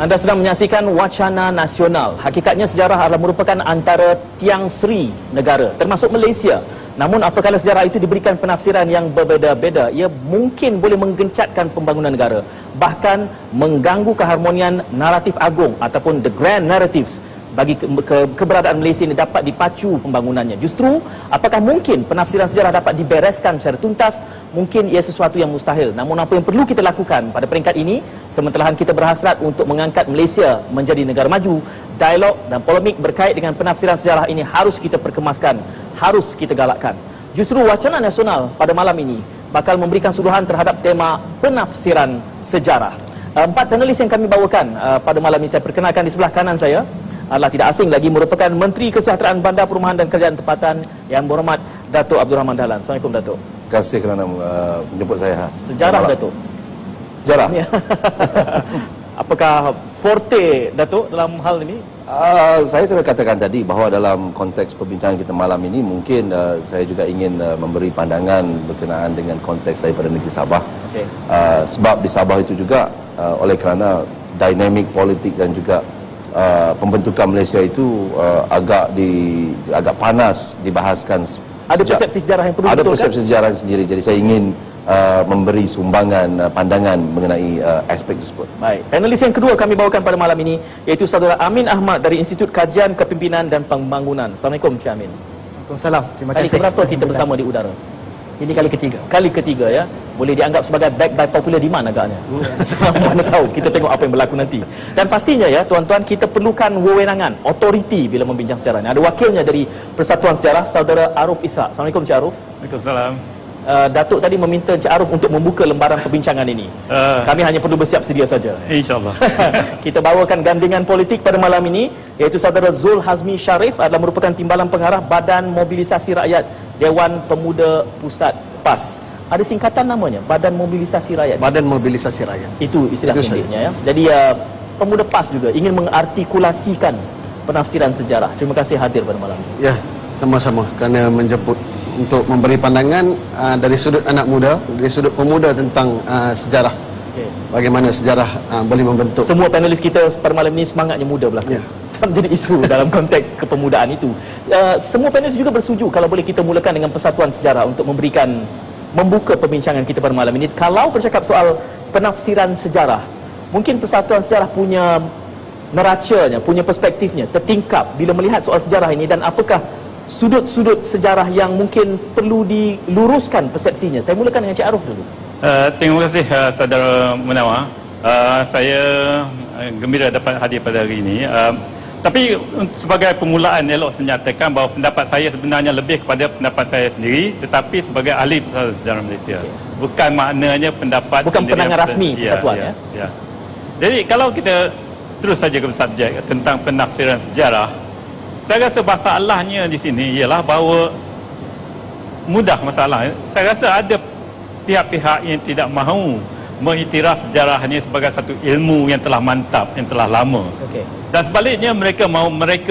Anda sedang menyaksikan Wacana Nasional. Hakikatnya sejarah adalah merupakan antara tiang seri negara, termasuk Malaysia. Namun apabila sejarah itu diberikan penafsiran yang berbeza-beza, ia mungkin boleh menggencatkan pembangunan negara, bahkan mengganggu keharmonian naratif agung ataupun the grand narratives bagi keberadaan Malaysia ini dapat dipacu pembangunannya. Justru, apakah mungkin penafsiran sejarah dapat dibereskan secara tuntas? Mungkin ia sesuatu yang mustahil. Namun apa yang perlu kita lakukan pada peringkat ini, sementara kita berhasrat untuk mengangkat Malaysia menjadi negara maju, dialog dan polemik berkait dengan penafsiran sejarah ini harus kita perkemaskan, harus kita galakkan. Justru Wacana Nasional pada malam ini bakal memberikan suluhan terhadap tema penafsiran sejarah. 4 panelis yang kami bawakan pada malam ini, saya perkenalkan di sebelah kanan saya adalah tidak asing lagi, merupakan Menteri Kesejahteraan Bandar Perumahan dan Kerajaan Tempatan Yang Berhormat Datuk Abdul Rahman Dahlan. Assalamualaikum Datuk. Terima kasih kerana menjemput saya. Sejarah Datuk. Sejarah. Apakah forte Datuk dalam hal ini? Saya sudah katakan tadi bahawa dalam konteks perbincangan kita malam ini mungkin saya juga ingin memberi pandangan berkenaan dengan konteks daripada negeri Sabah. Okay. Sebab di Sabah itu juga oleh kerana dinamik politik dan juga pembentukan Malaysia itu agak panas dibahaskan. Ada persepsi sejarah yang perlu ada persepsi sejarah sendiri. Jadi saya ingin memberi sumbangan pandangan mengenai aspek tersebut. Baik. Panelis yang kedua kami bawakan pada malam ini iaitu Saudara Amin Ahmad dari Institut Kajian Kepimpinan dan Pembangunan. Assalamualkum Cik Amin. Waalaikumsalam. Terima kasih. Kali keberapa kita bersama di udara? Ini kali ketiga. Kali ketiga ya. Boleh dianggap sebagai back by popular demand agaknya. Mana tahu, kita tengok apa yang berlaku nanti. Dan pastinya ya tuan-tuan, kita perlukan wewenangan, autoriti bila membincang sejarah ini. Ada wakilnya dari Persatuan Sejarah, Saudara Aruf Ishak. Assalamualaikum Cik Aruf. Waalaikumsalam. Datuk tadi meminta Cik Aruf untuk membuka lembaran perbincangan ini. Kami hanya perlu bersiap sedia saja. InsyaAllah. Kita bawakan gandingan politik pada malam ini, iaitu Saudara Zul Hazmi Sharif adalah merupakan Timbalan Pengarah Badan Mobilisasi Rakyat Dewan Pemuda Pusat PAS. Ada singkatan namanya, Badan Mobilisasi Rakyat. Badan Mobilisasi Rakyat. Itu istilah pendeknya ya. Jadi pemuda PAS juga ingin mengartikulasikan penafsiran sejarah. Terima kasih hadir pada malam ini. Ya, sama-sama kerana menjemput untuk memberi pandangan dari sudut anak muda, dari sudut pemuda tentang sejarah. Okay. Bagaimana sejarah boleh membentuk. Semua panelis kita pada malam ini semangatnya muda belaka. Ya. Menjadi isu dalam konteks kepemudaan itu. Semua panelis juga bersetuju kalau boleh kita mulakan dengan Persatuan Sejarah untuk membuka perbincangan kita pada malam ini. Kalau bercakap soal penafsiran sejarah, mungkin Persatuan Sejarah punya neracanya, punya perspektifnya, tertingkap bila melihat soal sejarah ini, dan apakah sudut-sudut sejarah yang mungkin perlu diluruskan persepsinya. Saya mulakan dengan Cik Aruf dulu. Terima kasih Saudara Munawar. Saya gembira dapat hadir pada hari ini. Tapi sebagai permulaan, elok saya nyatakan bahawa pendapat saya sebenarnya lebih kepada pendapat saya sendiri, tetapi sebagai ahli Persatuan Sejarah Malaysia. Bukan maknanya pendapat, bukan penangan rasmi Persatuan ya. Jadi kalau kita terus saja ke subjek tentang penafsiran sejarah, saya rasa masalahnya di sini ialah bahawa mudah masalah. Saya rasa ada pihak-pihak yang tidak mahu mengiktiraf sejarah ini sebagai satu ilmu yang telah mantap, yang telah lama. Okay. Dan sebaliknya mereka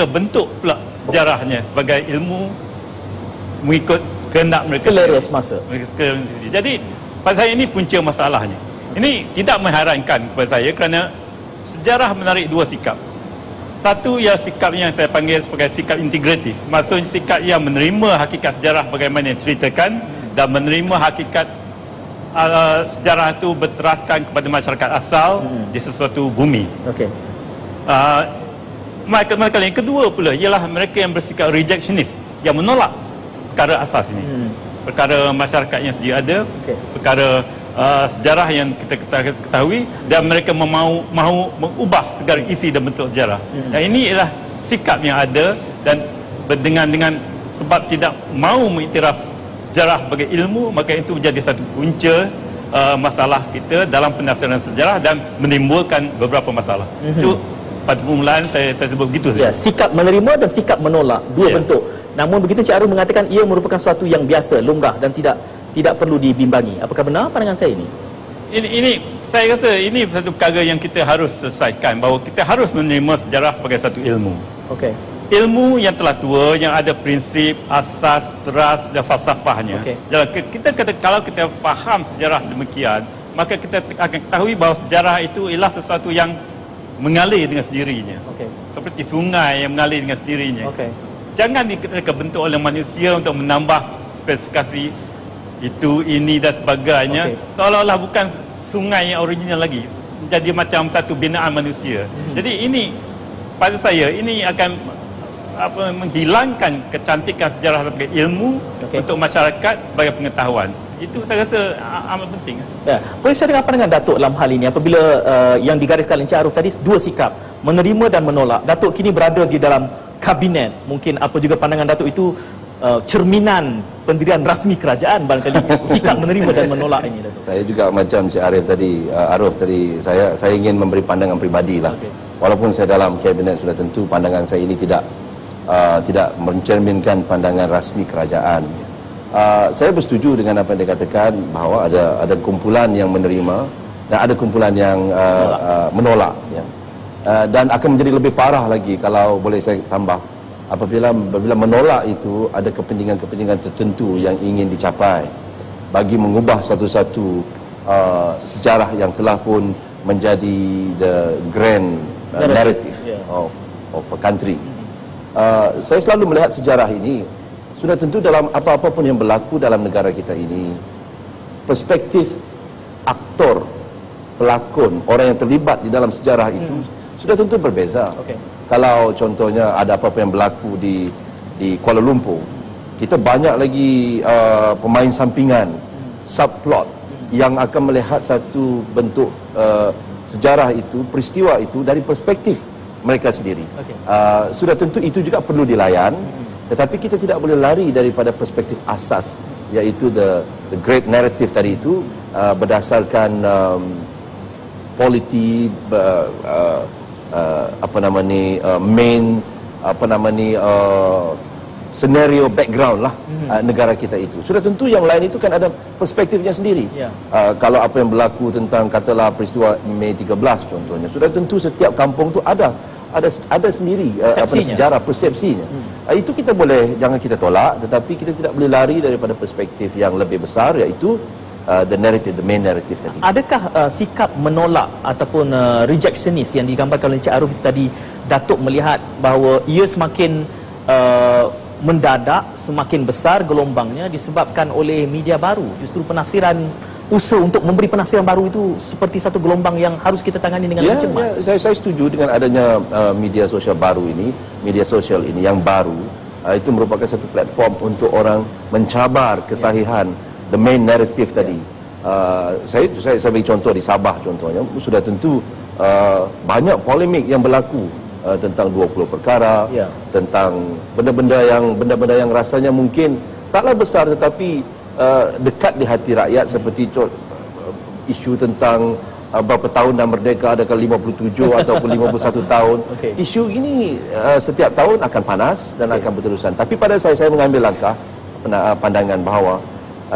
bentuk pula sejarahnya sebagai ilmu mengikut kehendak mereka. Selera semasa. Jadi pada saya ini punca masalahnya. Ini tidak mengherankan kepada saya kerana sejarah menarik dua sikap. Satu ialah sikap yang saya panggil sebagai sikap integratif. Maksudnya sikap yang menerima hakikat sejarah bagaimana yang diceritakan dan menerima hakikat sejarah itu berteraskan kepada masyarakat asal di sesuatu bumi. Okey. Mereka yang kedua pula ialah mereka yang bersikap rejectionist, yang menolak perkara asas ini. Perkara masyarakat yang sedia ada, perkara sejarah yang kita ketahui, dan mereka mahu mengubah segala isi dan bentuk sejarah. Dan ini ialah sikap yang ada, dan dengan sebab tidak mahu mengiktiraf sejarah sebagai ilmu, maka itu menjadi satu punca masalah kita dalam penafsiran sejarah dan menimbulkan beberapa masalah. Itu pada permulaan saya sebut begitu saja. Ya, sikap menerima dan sikap menolak, dua bentuk. Namun begitu Cik Aruf mengatakan ia merupakan sesuatu yang biasa, lumrah dan tidak perlu dibimbangi. Apakah benar pandangan saya ini? Ini saya rasa ini satu perkara yang kita harus selesaikan, bahawa kita harus menerima sejarah sebagai satu ilmu. Okey. Ilmu yang telah tua, yang ada prinsip, asas, teras dan falsafahnya. Jadi kalau kita faham sejarah demikian, maka kita akan ketahui bahawa sejarah itu ialah sesuatu yang mengalir dengan sendirinya. Seperti sungai yang mengalir dengan sendirinya. Jangan mereka bentuk oleh manusia untuk menambah spesifikasi itu, ini dan sebagainya. Seolah-olah bukan sungai yang original lagi. Jadi macam satu binaan manusia. Jadi ini pada saya ini akan menghilangkan kecantikan sejarah sebagai ilmu untuk masyarakat sebagai pengetahuan. Itu saya rasa amat penting. Ya, boleh saya dengar pandangan Datuk dalam hal ini apabila yang digariskan Encik Arif tadi dua sikap, menerima dan menolak. Datuk kini berada di dalam kabinet. Mungkin apa juga pandangan Datuk itu cerminan pendirian rasmi kerajaan barangkali sikap menerima dan menolak ini, Datuk. Saya juga macam Encik Arif tadi, saya ingin memberi pandangan pribadi lah. Walaupun saya dalam kabinet sudah tentu pandangan saya ini tidak mencerminkan pandangan rasmi kerajaan. Saya bersetuju dengan apa yang dikatakan bahawa ada kumpulan yang menerima dan ada kumpulan yang menolak, ya. Dan akan menjadi lebih parah lagi kalau boleh saya tambah apabila menolak itu ada kepentingan tertentu yang ingin dicapai bagi mengubah satu-satu sejarah yang telah pun menjadi the grand narrative of a country. Saya selalu melihat sejarah ini sudah tentu dalam apa-apa pun yang berlaku dalam negara kita ini, perspektif aktor, pelakon, orang yang terlibat di dalam sejarah itu sudah tentu berbeza. Kalau contohnya ada apa-apa yang berlaku di Kuala Lumpur, kita banyak lagi pemain sampingan, subplot yang akan melihat satu bentuk sejarah itu, peristiwa itu dari perspektif mereka sendiri. Sudah tentu itu juga perlu dilayan. Tetapi kita tidak boleh lari daripada perspektif asas, iaitu the great narrative tadi itu, berdasarkan politi, senario background lah negara kita itu. Sudah tentu yang lain itu kan ada perspektifnya sendiri. Kalau apa yang berlaku tentang katalah peristiwa Mei 13 contohnya, sudah tentu setiap kampung tu ada sendiri sejarah, persepsinya. Itu kita boleh, jangan kita tolak, tetapi kita tidak boleh lari daripada perspektif yang lebih besar, iaitu the main narrative tadi. Adakah sikap menolak ataupun rejectionist yang digambarkan oleh Encik Arif itu tadi, Datuk melihat bahawa ia semakin mendadak, semakin besar gelombangnya disebabkan oleh media baru? Justru penafsiran, usaha untuk memberi penafsiran baru itu seperti satu gelombang yang harus kita tangani dengan cermat. Saya setuju dengan adanya media sosial baru ini, yang baru, itu merupakan satu platform untuk orang mencabar kesahihan the main narrative tadi. Saya bagi contoh di Sabah contohnya, sudah tentu banyak polemik yang berlaku tentang 20 perkara, tentang benda-benda yang rasanya mungkin taklah besar tetapi dekat di hati rakyat, seperti isu tentang berapa tahun dah merdeka, adakah 57 ataupun 51 tahun. Isu ini setiap tahun akan panas dan akan berterusan. Tapi pada saya mengambil langkah pandangan bahawa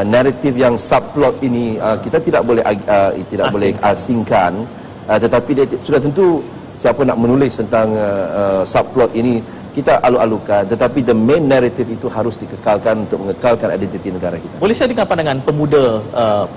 naratif yang subplot ini kita tidak boleh asingkan, tetapi dia sudah tentu siapa nak menulis tentang subplot ini kita alu-alukan, tetapi the main narrative itu harus dikekalkan untuk mengekalkan identiti negara kita. Boleh saya dengar pandangan pemuda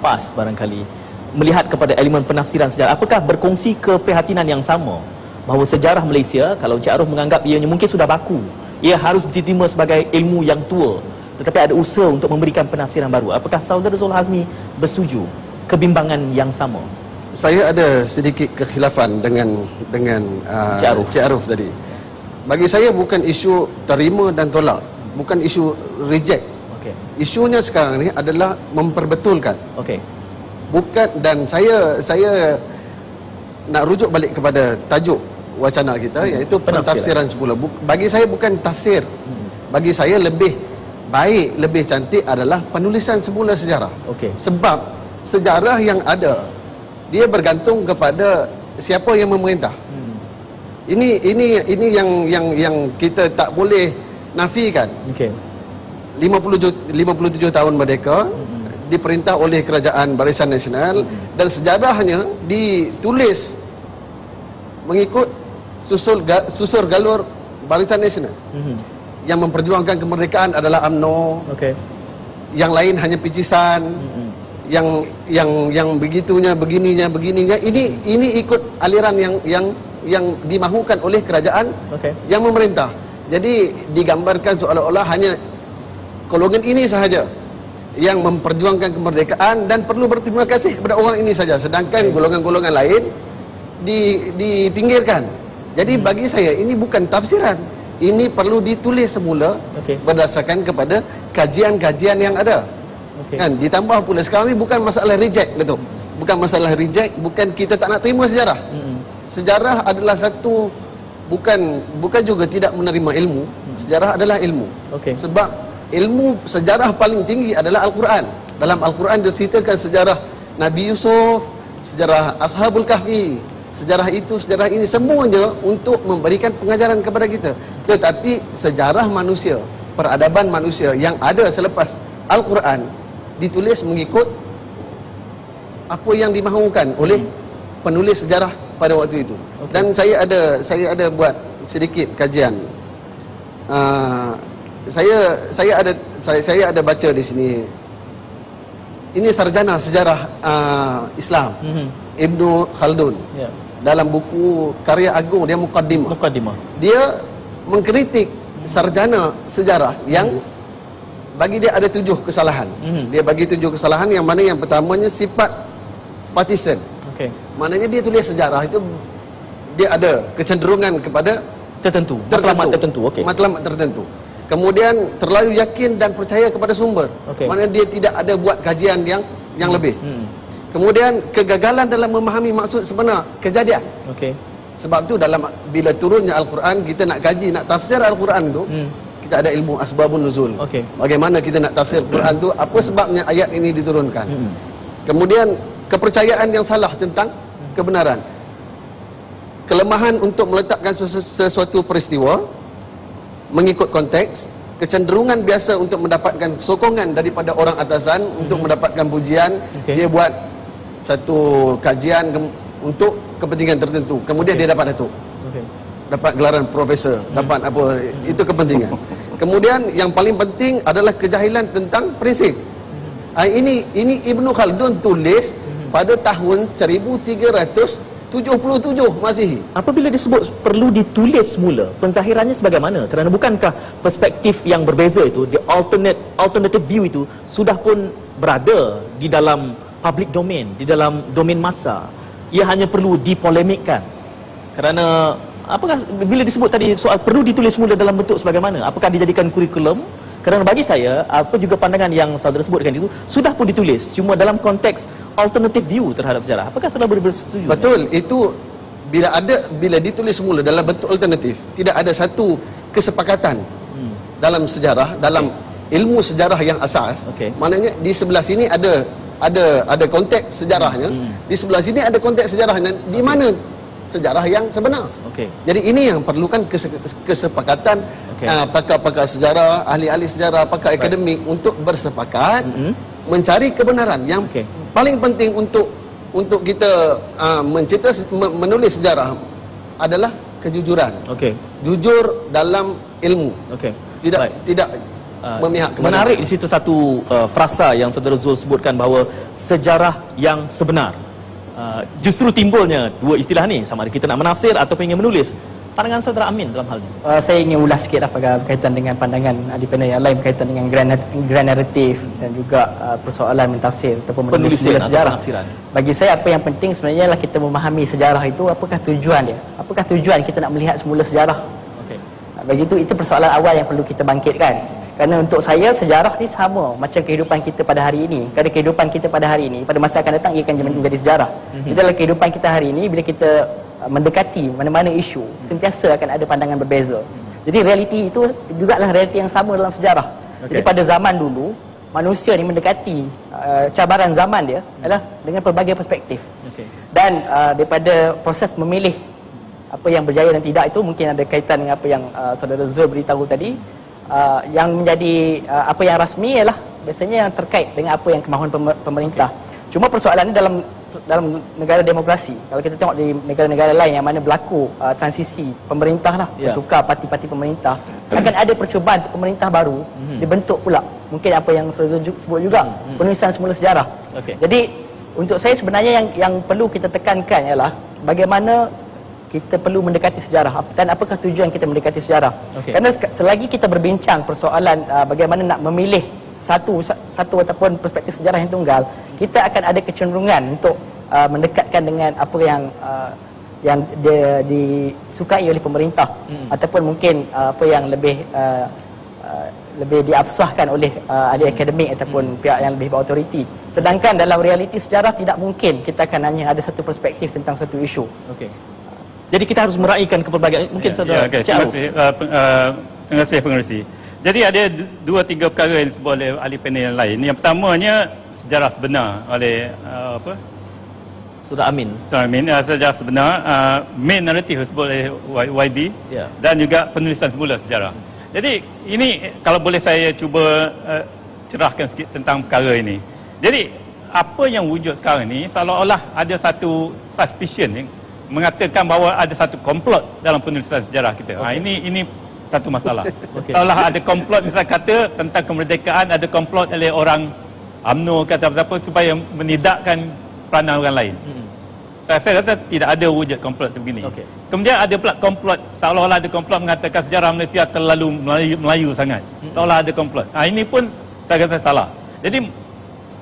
PAS barangkali melihat kepada elemen penafsiran sejarah, apakah berkongsi keprihatinan yang sama bahawa sejarah Malaysia, kalau Encik Arif menganggap ianya mungkin sudah baku, ia harus diterima sebagai ilmu yang tua, tetapi ada usaha untuk memberikan penafsiran baru. Apakah Saudara Zul Hazmi bersetuju kebimbangan yang sama? Saya ada sedikit kekhilafan dengan Encik Arif tadi. Bagi saya bukan isu terima dan tolak, bukan isu reject. Isunya sekarang ni adalah memperbetulkan. Bukan, dan saya nak rujuk balik kepada tajuk wacana kita, iaitu pentafsiran semula. Bagi saya bukan tafsir. Bagi saya lebih baik, lebih cantik adalah penulisan semula sejarah. Sebab sejarah yang ada, dia bergantung kepada siapa yang memerintah. Ini yang kita tak boleh nafikan. 57 tahun merdeka, diperintah oleh Kerajaan Barisan Nasional, dan sejarahnya ditulis mengikut susur galur Barisan Nasional. Yang memperjuangkan kemerdekaan adalah UMNO. Yang lain hanya picisan. Yang begitunya, begininya. Ini ikut aliran yang dimahukan oleh kerajaan yang memerintah. Jadi digambarkan seolah-olah hanya golongan ini sahaja yang memperjuangkan kemerdekaan dan perlu berterima kasih kepada orang ini saja, sedangkan golongan-golongan lain dipinggirkan. Jadi bagi saya ini bukan tafsiran, ini perlu ditulis semula berdasarkan kepada kajian-kajian yang ada. Kan ditambah pula sekarang ni bukan masalah reject, betul? Bukan masalah reject, bukan kita tak nak terima sejarah. Sejarah adalah satu, bukan juga tidak menerima ilmu. Sejarah adalah ilmu. Sebab ilmu sejarah paling tinggi adalah Al-Quran. Dalam Al-Quran diceritakan sejarah Nabi Yusuf, sejarah Ashabul Kahfi, sejarah itu, sejarah ini, semuanya untuk memberikan pengajaran kepada kita. Tetapi sejarah manusia, peradaban manusia yang ada selepas Al-Quran ditulis mengikut apa yang dimahukan oleh penulis sejarah pada waktu itu. Dan saya ada buat sedikit kajian. Saya ada baca di sini. Ini sarjana sejarah Islam, Ibnu Khaldun. Dalam buku karya agung dia Muqaddimah. Dia mengkritik sarjana sejarah yang bagi dia ada 7 kesalahan. Dia bagi 7 kesalahan, yang mana yang pertamanya sifat partisan. Maknanya dia tulis sejarah itu dia ada kecenderungan kepada tertentu. Matlamat tertentu. Kemudian terlalu yakin dan percaya kepada sumber. Maknanya dia tidak ada buat kajian yang lebih. Kemudian kegagalan dalam memahami maksud sebenar kejadian. Sebab tu bila turunnya Al-Quran, kita nak kaji, nak tafsir Al-Quran tu, kita ada ilmu asbabun nuzul. Bagaimana kita nak tafsir Al-Quran tu, apa sebabnya ayat ini diturunkan. Kemudian kepercayaan yang salah tentang kebenaran. Kelemahan untuk meletakkan sesuatu peristiwa mengikut konteks, kecenderungan biasa untuk mendapatkan sokongan daripada orang atasan untuk mendapatkan pujian. Dia buat satu kajian untuk kepentingan tertentu, kemudian dia dapat datuk, dapat gelaran profesor, dapat apa, itu kepentingan. Kemudian yang paling penting adalah kejahilan tentang prinsip. Ini Ibnu Khaldun tulis pada tahun 1377 Masihi. Apabila disebut perlu ditulis semula, penzahirannya sebagaimana? Kerana bukankah perspektif yang berbeza itu, the alternative view itu sudah pun berada di dalam public domain, di dalam domain massa. Ia hanya perlu dipolemikkan. Kerana apakah bila disebut tadi soal perlu ditulis semula dalam bentuk sebagaimana? Apakah dijadikan kurikulum? Kerana bagi saya, apa juga pandangan yang saudara sebutkan itu sudah pun ditulis, cuma dalam konteks alternative view terhadap sejarah. Apakah saudara bersetuju? Betul, itu bila ditulis semula dalam bentuk alternatif, tidak ada satu kesepakatan dalam sejarah, dalam ilmu sejarah yang asas. Maknanya di sebelah sini ada konteks sejarahnya, di sebelah sini ada konteks sejarahnya, di mana sejarah yang sebenar. Jadi ini yang perlukan kesepakatan pakar-pakar sejarah, ahli-ahli sejarah, pakar akademik untuk bersepakat mencari kebenaran. Yang paling penting untuk kita menulis sejarah adalah kejujuran. Jujur dalam ilmu. Tidak memihak kebenaran. Menarik di situ satu frasa yang saudara Zul sebutkan bahawa sejarah yang sebenar. Justru timbulnya dua istilah ni, sama ada kita nak menafsir ataupun ingin menulis. Pandangan saudara Amin dalam hal ini? Saya ingin ulas sikit berkaitan dengan pandangan ahli-panel yang lain berkaitan dengan grand naratif dan juga persoalan mentafsir ataupun menulis sejarah. Bagi saya apa yang penting sebenarnya adalah kita memahami sejarah itu, apakah tujuan dia, apakah tujuan kita nak melihat semula sejarah. Bagi itu persoalan awal yang perlu kita bangkitkan. Kerana untuk saya sejarah ni sama macam kehidupan kita pada hari ini. Kerana kehidupan kita pada hari ini, pada masa akan datang ia akan menjadi sejarah. Di dalam kehidupan kita hari ini, bila kita mendekati mana-mana isu, sentiasa akan ada pandangan berbeza. Jadi realiti itu jugalah realiti yang sama dalam sejarah. Jadi pada zaman dulu, manusia ni mendekati cabaran zaman dia adalah dengan pelbagai perspektif. Dan daripada proses memilih apa yang berjaya dan tidak itu mungkin ada kaitan dengan apa yang saudara Zul beritahu tadi. Yang menjadi apa yang rasmi ialah biasanya yang terkait dengan apa yang kemahuan pemerintah. Cuma persoalannya dalam negara demokrasi, kalau kita tengok di negara-negara lain yang mana berlaku transisi pemerintah lah, bertukar parti-parti pemerintah, akan ada percubaan pemerintah baru dibentuk pula. Mungkin apa yang saudara sebut juga, penulisan semula sejarah. Jadi untuk saya sebenarnya yang perlu kita tekankan ialah bagaimana kita perlu mendekati sejarah. Dan apakah tujuan kita mendekati sejarah? Kerana selagi kita berbincang persoalan bagaimana nak memilih satu ataupun perspektif sejarah yang tunggal, kita akan ada kecenderungan untuk mendekatkan dengan apa yang disukai oleh pemerintah ataupun mungkin apa yang lebih diabsahkan oleh ahli akademik ataupun pihak yang lebih berautoriti. Sedangkan dalam realiti sejarah tidak mungkin kita akan hanya ada satu perspektif tentang satu isu. Jadi kita harus meraihkan kepelbagaian. Mungkin saudara terima kasih pengerusi. Jadi ada 2-3 perkara yang disebut oleh ahli panel yang lain. Yang pertamanya sejarah sebenar oleh Saudara Amin. Sejarah sebenar, main narrative disebut oleh YB dan juga penulisan semula sejarah. Jadi ini kalau boleh saya cuba cerahkan sikit tentang perkara ini. Jadi apa yang wujud sekarang ni seolah-olah ada satu suspicion mengatakan bahawa ada satu komplot dalam penulisan sejarah kita. Ini satu masalah. Seolah ada komplot, misalnya kata tentang kemerdekaan, ada komplot oleh orang UMNO kata apa-apa supaya menidakkan peranan orang lain. Saya rasa tidak ada wujud komplot sebegini. Kemudian ada pula komplot, seolah-olah ada komplot mengatakan sejarah Malaysia terlalu Melayu sangat. Seolah ada komplot. Ini pun saya rasa salah. Jadi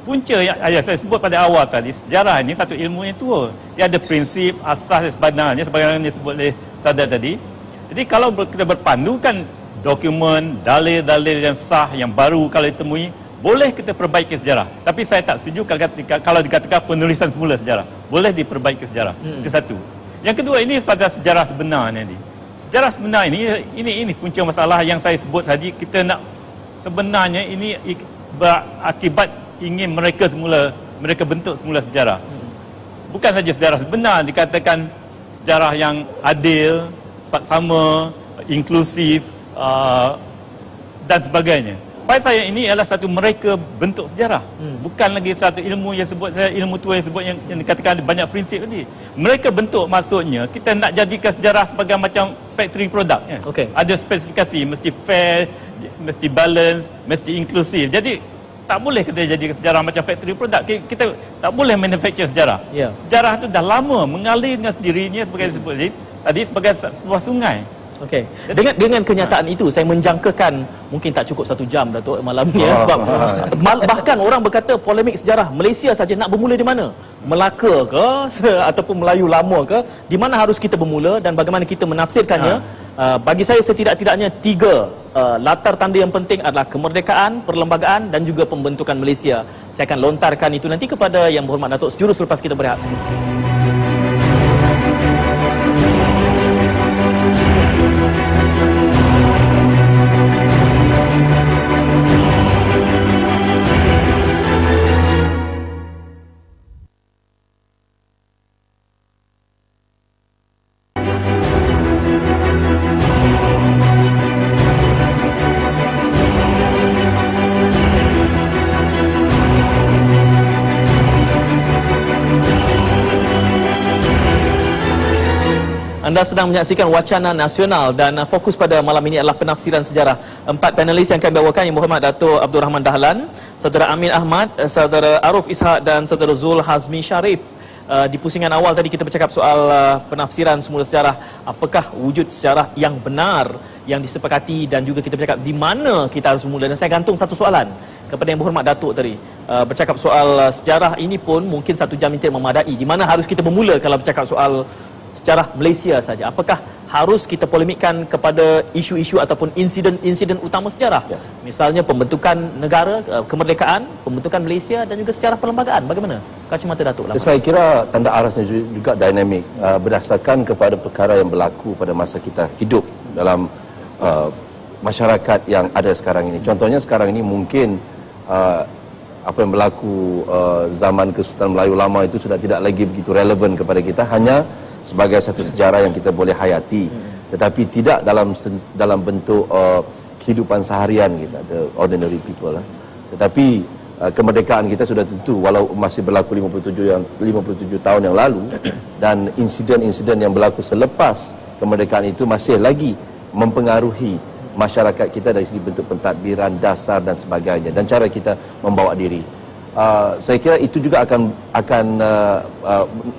punca yang saya sebut pada awal tadi, sejarah ini satu ilmu yang tua. Dia ada prinsip, asas dan sebenarnya sebagaimana disebut oleh Sadat tadi. Jadi kalau kita berpandukan dokumen, dalil-dalil yang sah, yang baru kalau ditemui, boleh kita perbaiki sejarah. Tapi saya tak setuju kalau dikatakan penulisan semula sejarah. Boleh diperbaiki sejarah. Itu satu. Yang kedua, ini pada sejarah sebenar ni. Sejarah sebenar ini punca masalah yang saya sebut tadi. Kita nak sebenarnya ini berakibat ingin mereka bentuk semula sejarah. Bukan saja sejarah sebenar, dikatakan sejarah yang adil, sama, inklusif dan sebagainya. Pada saya ini adalah satu mereka bentuk sejarah. Bukan lagi satu ilmu yang sebut, ilmu tua yang sebut yang dikatakan ada banyak prinsip tadi. Mereka bentuk, maksudnya kita nak jadikan sejarah sebagai macam factory product. Ada spesifikasi, mesti fair, mesti balance, mesti inklusif. Jadi tak boleh kita jadikan sejarah macam factory product. Kita tak boleh manufacture sejarah. Sejarah itu dah lama mengalir dengan sendirinya sebagai disebut tadi sebagai sebuah sungai. Dengan kenyataan itu saya menjangkakan mungkin tak cukup 1 jam Datuk malam ni sebab bahkan orang berkata polemik sejarah Malaysia saja nak bermula di mana? Melaka ke ataupun Melayu lama ke? Di mana harus kita bermula dan bagaimana kita menafsirkannya? Bagi saya setidak-tidaknya 3 latar tanda yang penting adalah kemerdekaan, perlembagaan dan juga pembentukan Malaysia. Saya akan lontarkan itu nanti kepada Yang Berhormat Datuk sejurus selepas kita berehat sedikit. Anda sedang menyaksikan Wacana Nasional dan fokus pada malam ini adalah penafsiran sejarah. 4 panelis yang kami bawakan, Yang Berhormat Datuk Abdul Rahman Dahlan, Saudara Amin Ahmad, Saudara Arif Ishak dan Saudara Zul Hazmi Sharif. Di pusingan awal tadi kita bercakap soal penafsiran semula sejarah. Apakah wujud sejarah yang benar yang disepakati dan juga kita bercakap di mana kita harus bermula. Dan saya gantung satu soalan kepada Yang Berhormat Datuk tadi. Bercakap soal sejarah ini pun mungkin 1 jam ini tidak memadai. Di mana harus kita bermula kalau bercakap soal sejarah Malaysia saja? Apakah harus kita polemikkan kepada isu-isu ataupun insiden-insiden utama sejarah? Misalnya pembentukan negara, kemerdekaan, pembentukan Malaysia dan juga sejarah perlembagaan. Bagaimana kacamata Datuk? Saya kira tanda arasnya juga dinamik berdasarkan kepada perkara yang berlaku pada masa kita hidup dalam masyarakat yang ada sekarang ini. Contohnya sekarang ini mungkin apa yang berlaku zaman Kesultanan Melayu lama itu sudah tidak lagi begitu relevan kepada kita, hanya sebagai satu sejarah yang kita boleh hayati, tetapi tidak dalam bentuk kehidupan seharian kita, the ordinary people. Tetapi kemerdekaan kita sudah tentu, walau masih berlaku 57 tahun yang lalu, dan insiden-insiden yang berlaku selepas kemerdekaan itu masih lagi mempengaruhi masyarakat kita dari segi bentuk pentadbiran, dasar dan sebagainya, dan cara kita membawa diri. saya kira itu juga akan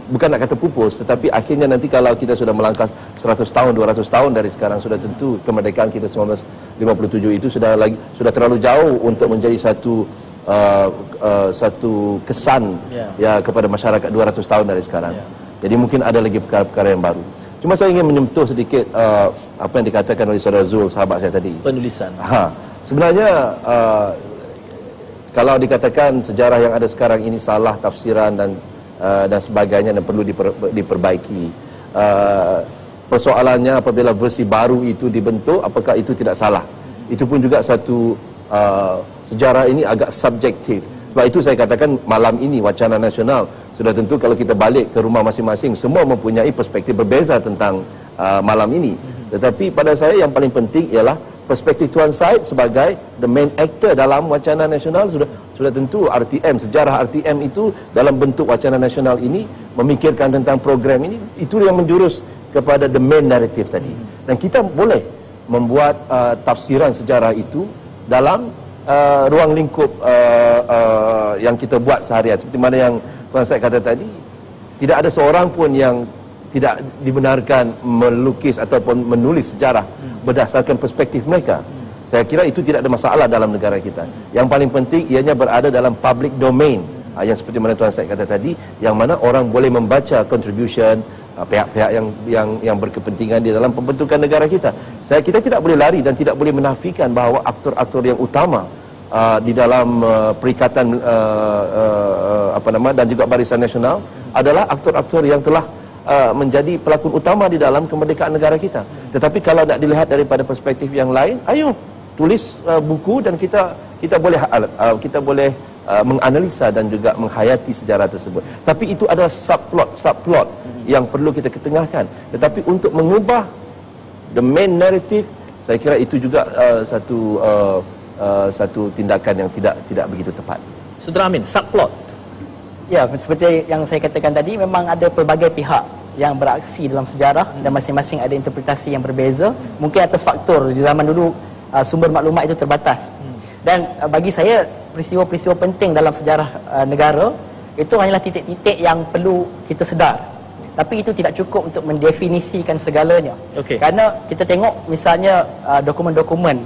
bukan nak kata pupus, tetapi akhirnya nanti kalau kita sudah melangkah 100 tahun 200 tahun dari sekarang, sudah tentu kemerdekaan kita 1957 itu sudah terlalu jauh untuk menjadi satu kesan ya kepada masyarakat 200 tahun dari sekarang. Jadi mungkin ada lagi perkara-perkara yang baru. Cuma saya ingin menyentuh sedikit apa yang dikatakan oleh Saudara Zul, sahabat saya tadi. Penulisan. Sebenarnya kalau dikatakan sejarah yang ada sekarang ini salah tafsiran dan sebagainya dan perlu diperbaiki, persoalannya apabila versi baru itu dibentuk, apakah itu tidak salah? Itu pun juga satu sejarah ini agak subjektif. Sebab itu saya katakan malam ini wacana nasional sudah tentu kalau kita balik ke rumah masing-masing, semua mempunyai perspektif berbeza tentang malam ini. Tetapi pada saya yang paling penting ialah perspektif Tuan Syed sebagai the main actor dalam wacana nasional. Sudah tentu RTM, sejarah RTM itu dalam bentuk wacana nasional ini memikirkan tentang program ini, itu yang menjurus kepada the main narrative tadi. Dan kita boleh membuat tafsiran sejarah itu dalam ruang lingkup yang kita buat seharian. Seperti mana yang Tuan Syed kata tadi, tidak ada seorang pun yang tidak dibenarkan melukis ataupun menulis sejarah berdasarkan perspektif mereka. Saya kira itu tidak ada masalah dalam negara kita. Yang paling penting ianya berada dalam public domain, yang seperti mana Tuan Syed kata tadi, yang mana orang boleh membaca contribution pihak-pihak yang berkepentingan di dalam pembentukan negara kita. Kita tidak boleh lari dan tidak boleh menafikan bahawa aktor-aktor yang utama di dalam perikatan dan juga Barisan Nasional adalah aktor-aktor yang telah menjadi pelakon utama di dalam kemerdekaan negara kita. Tetapi kalau nak dilihat daripada perspektif yang lain, ayo tulis buku dan kita boleh menganalisa dan juga menghayati sejarah tersebut. Tapi itu adalah subplot yang perlu kita ketengahkan. Tetapi untuk mengubah the main narrative, saya kira itu juga satu tindakan yang tidak begitu tepat. Saudara Amin, subplot. Ya, seperti yang saya katakan tadi, memang ada pelbagai pihak yang beraksi dalam sejarah dan masing-masing ada interpretasi yang berbeza. Mungkin atas faktor di zaman dulu sumber maklumat itu terbatas. Dan bagi saya, peristiwa-peristiwa penting dalam sejarah negara itu hanyalah titik-titik yang perlu kita sedar. Tapi itu tidak cukup untuk mendefinisikan segalanya. Kerana kita tengok misalnya dokumen-dokumen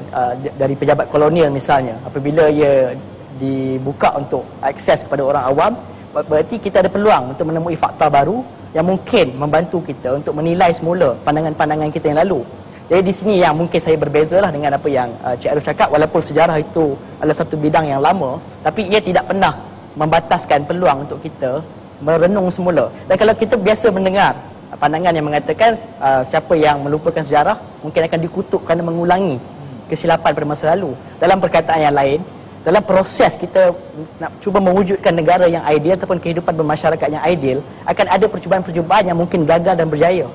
dari pejabat kolonial misalnya, apabila ia dibuka untuk akses kepada orang awam, berarti kita ada peluang untuk menemui fakta baru yang mungkin membantu kita untuk menilai semula pandangan-pandangan kita yang lalu. Jadi di sini yang mungkin saya berbeza lah dengan apa yang Cik Arif cakap, walaupun sejarah itu adalah satu bidang yang lama, tapi ia tidak pernah membataskan peluang untuk kita merenung semula. Dan kalau kita biasa mendengar pandangan yang mengatakan siapa yang melupakan sejarah mungkin akan dikutuk kerana mengulangi kesilapan pada masa lalu. Dalam perkataan yang lain, dalam proses kita nak cuba mewujudkan negara yang ideal ataupun kehidupan bermasyarakat yang ideal, akan ada percubaan-percubaan yang mungkin gagal dan berjaya.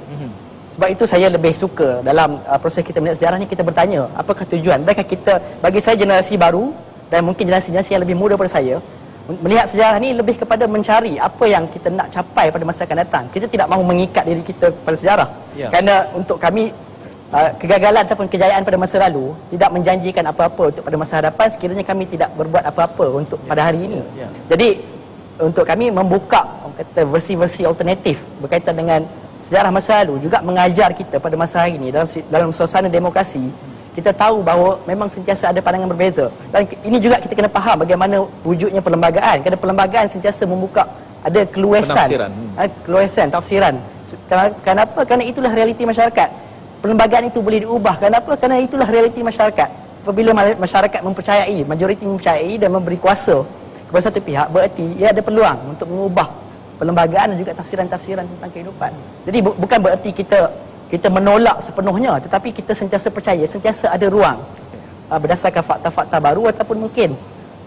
Sebab itu saya lebih suka dalam proses kita melihat sejarah ni, kita bertanya apakah tujuan. Adakah kita, bagi saya generasi baru dan mungkin generasi-generasi yang lebih muda daripada saya, melihat sejarah ni lebih kepada mencari apa yang kita nak capai pada masa akan datang. Kita tidak mahu mengikat diri kita pada sejarah. Kerana untuk kami, kegagalan ataupun kejayaan pada masa lalu tidak menjanjikan apa-apa untuk pada masa hadapan sekiranya kami tidak berbuat apa-apa untuk pada hari ini. Jadi untuk kami membuka versi-versi alternatif berkaitan dengan sejarah masa lalu juga mengajar kita pada masa hari ini dalam suasana demokrasi. Kita tahu bahawa memang sentiasa ada pandangan berbeza. Dan ini juga kita kena faham bagaimana wujudnya perlembagaan. Kerana perlembagaan sentiasa membuka ada keluasan, tafsiran. Kenapa? Kerana itulah realiti masyarakat. Perlembagaan itu boleh diubah. Kenapa? Kerana itulah realiti masyarakat. Apabila masyarakat mempercayai, majoriti mempercayai dan memberi kuasa kepada satu pihak, berarti ia ada peluang untuk mengubah perlembagaan dan juga tafsiran-tafsiran tentang kehidupan. Jadi bukan berarti kita menolak sepenuhnya, tetapi kita sentiasa percaya, sentiasa ada ruang berdasarkan fakta-fakta baru ataupun mungkin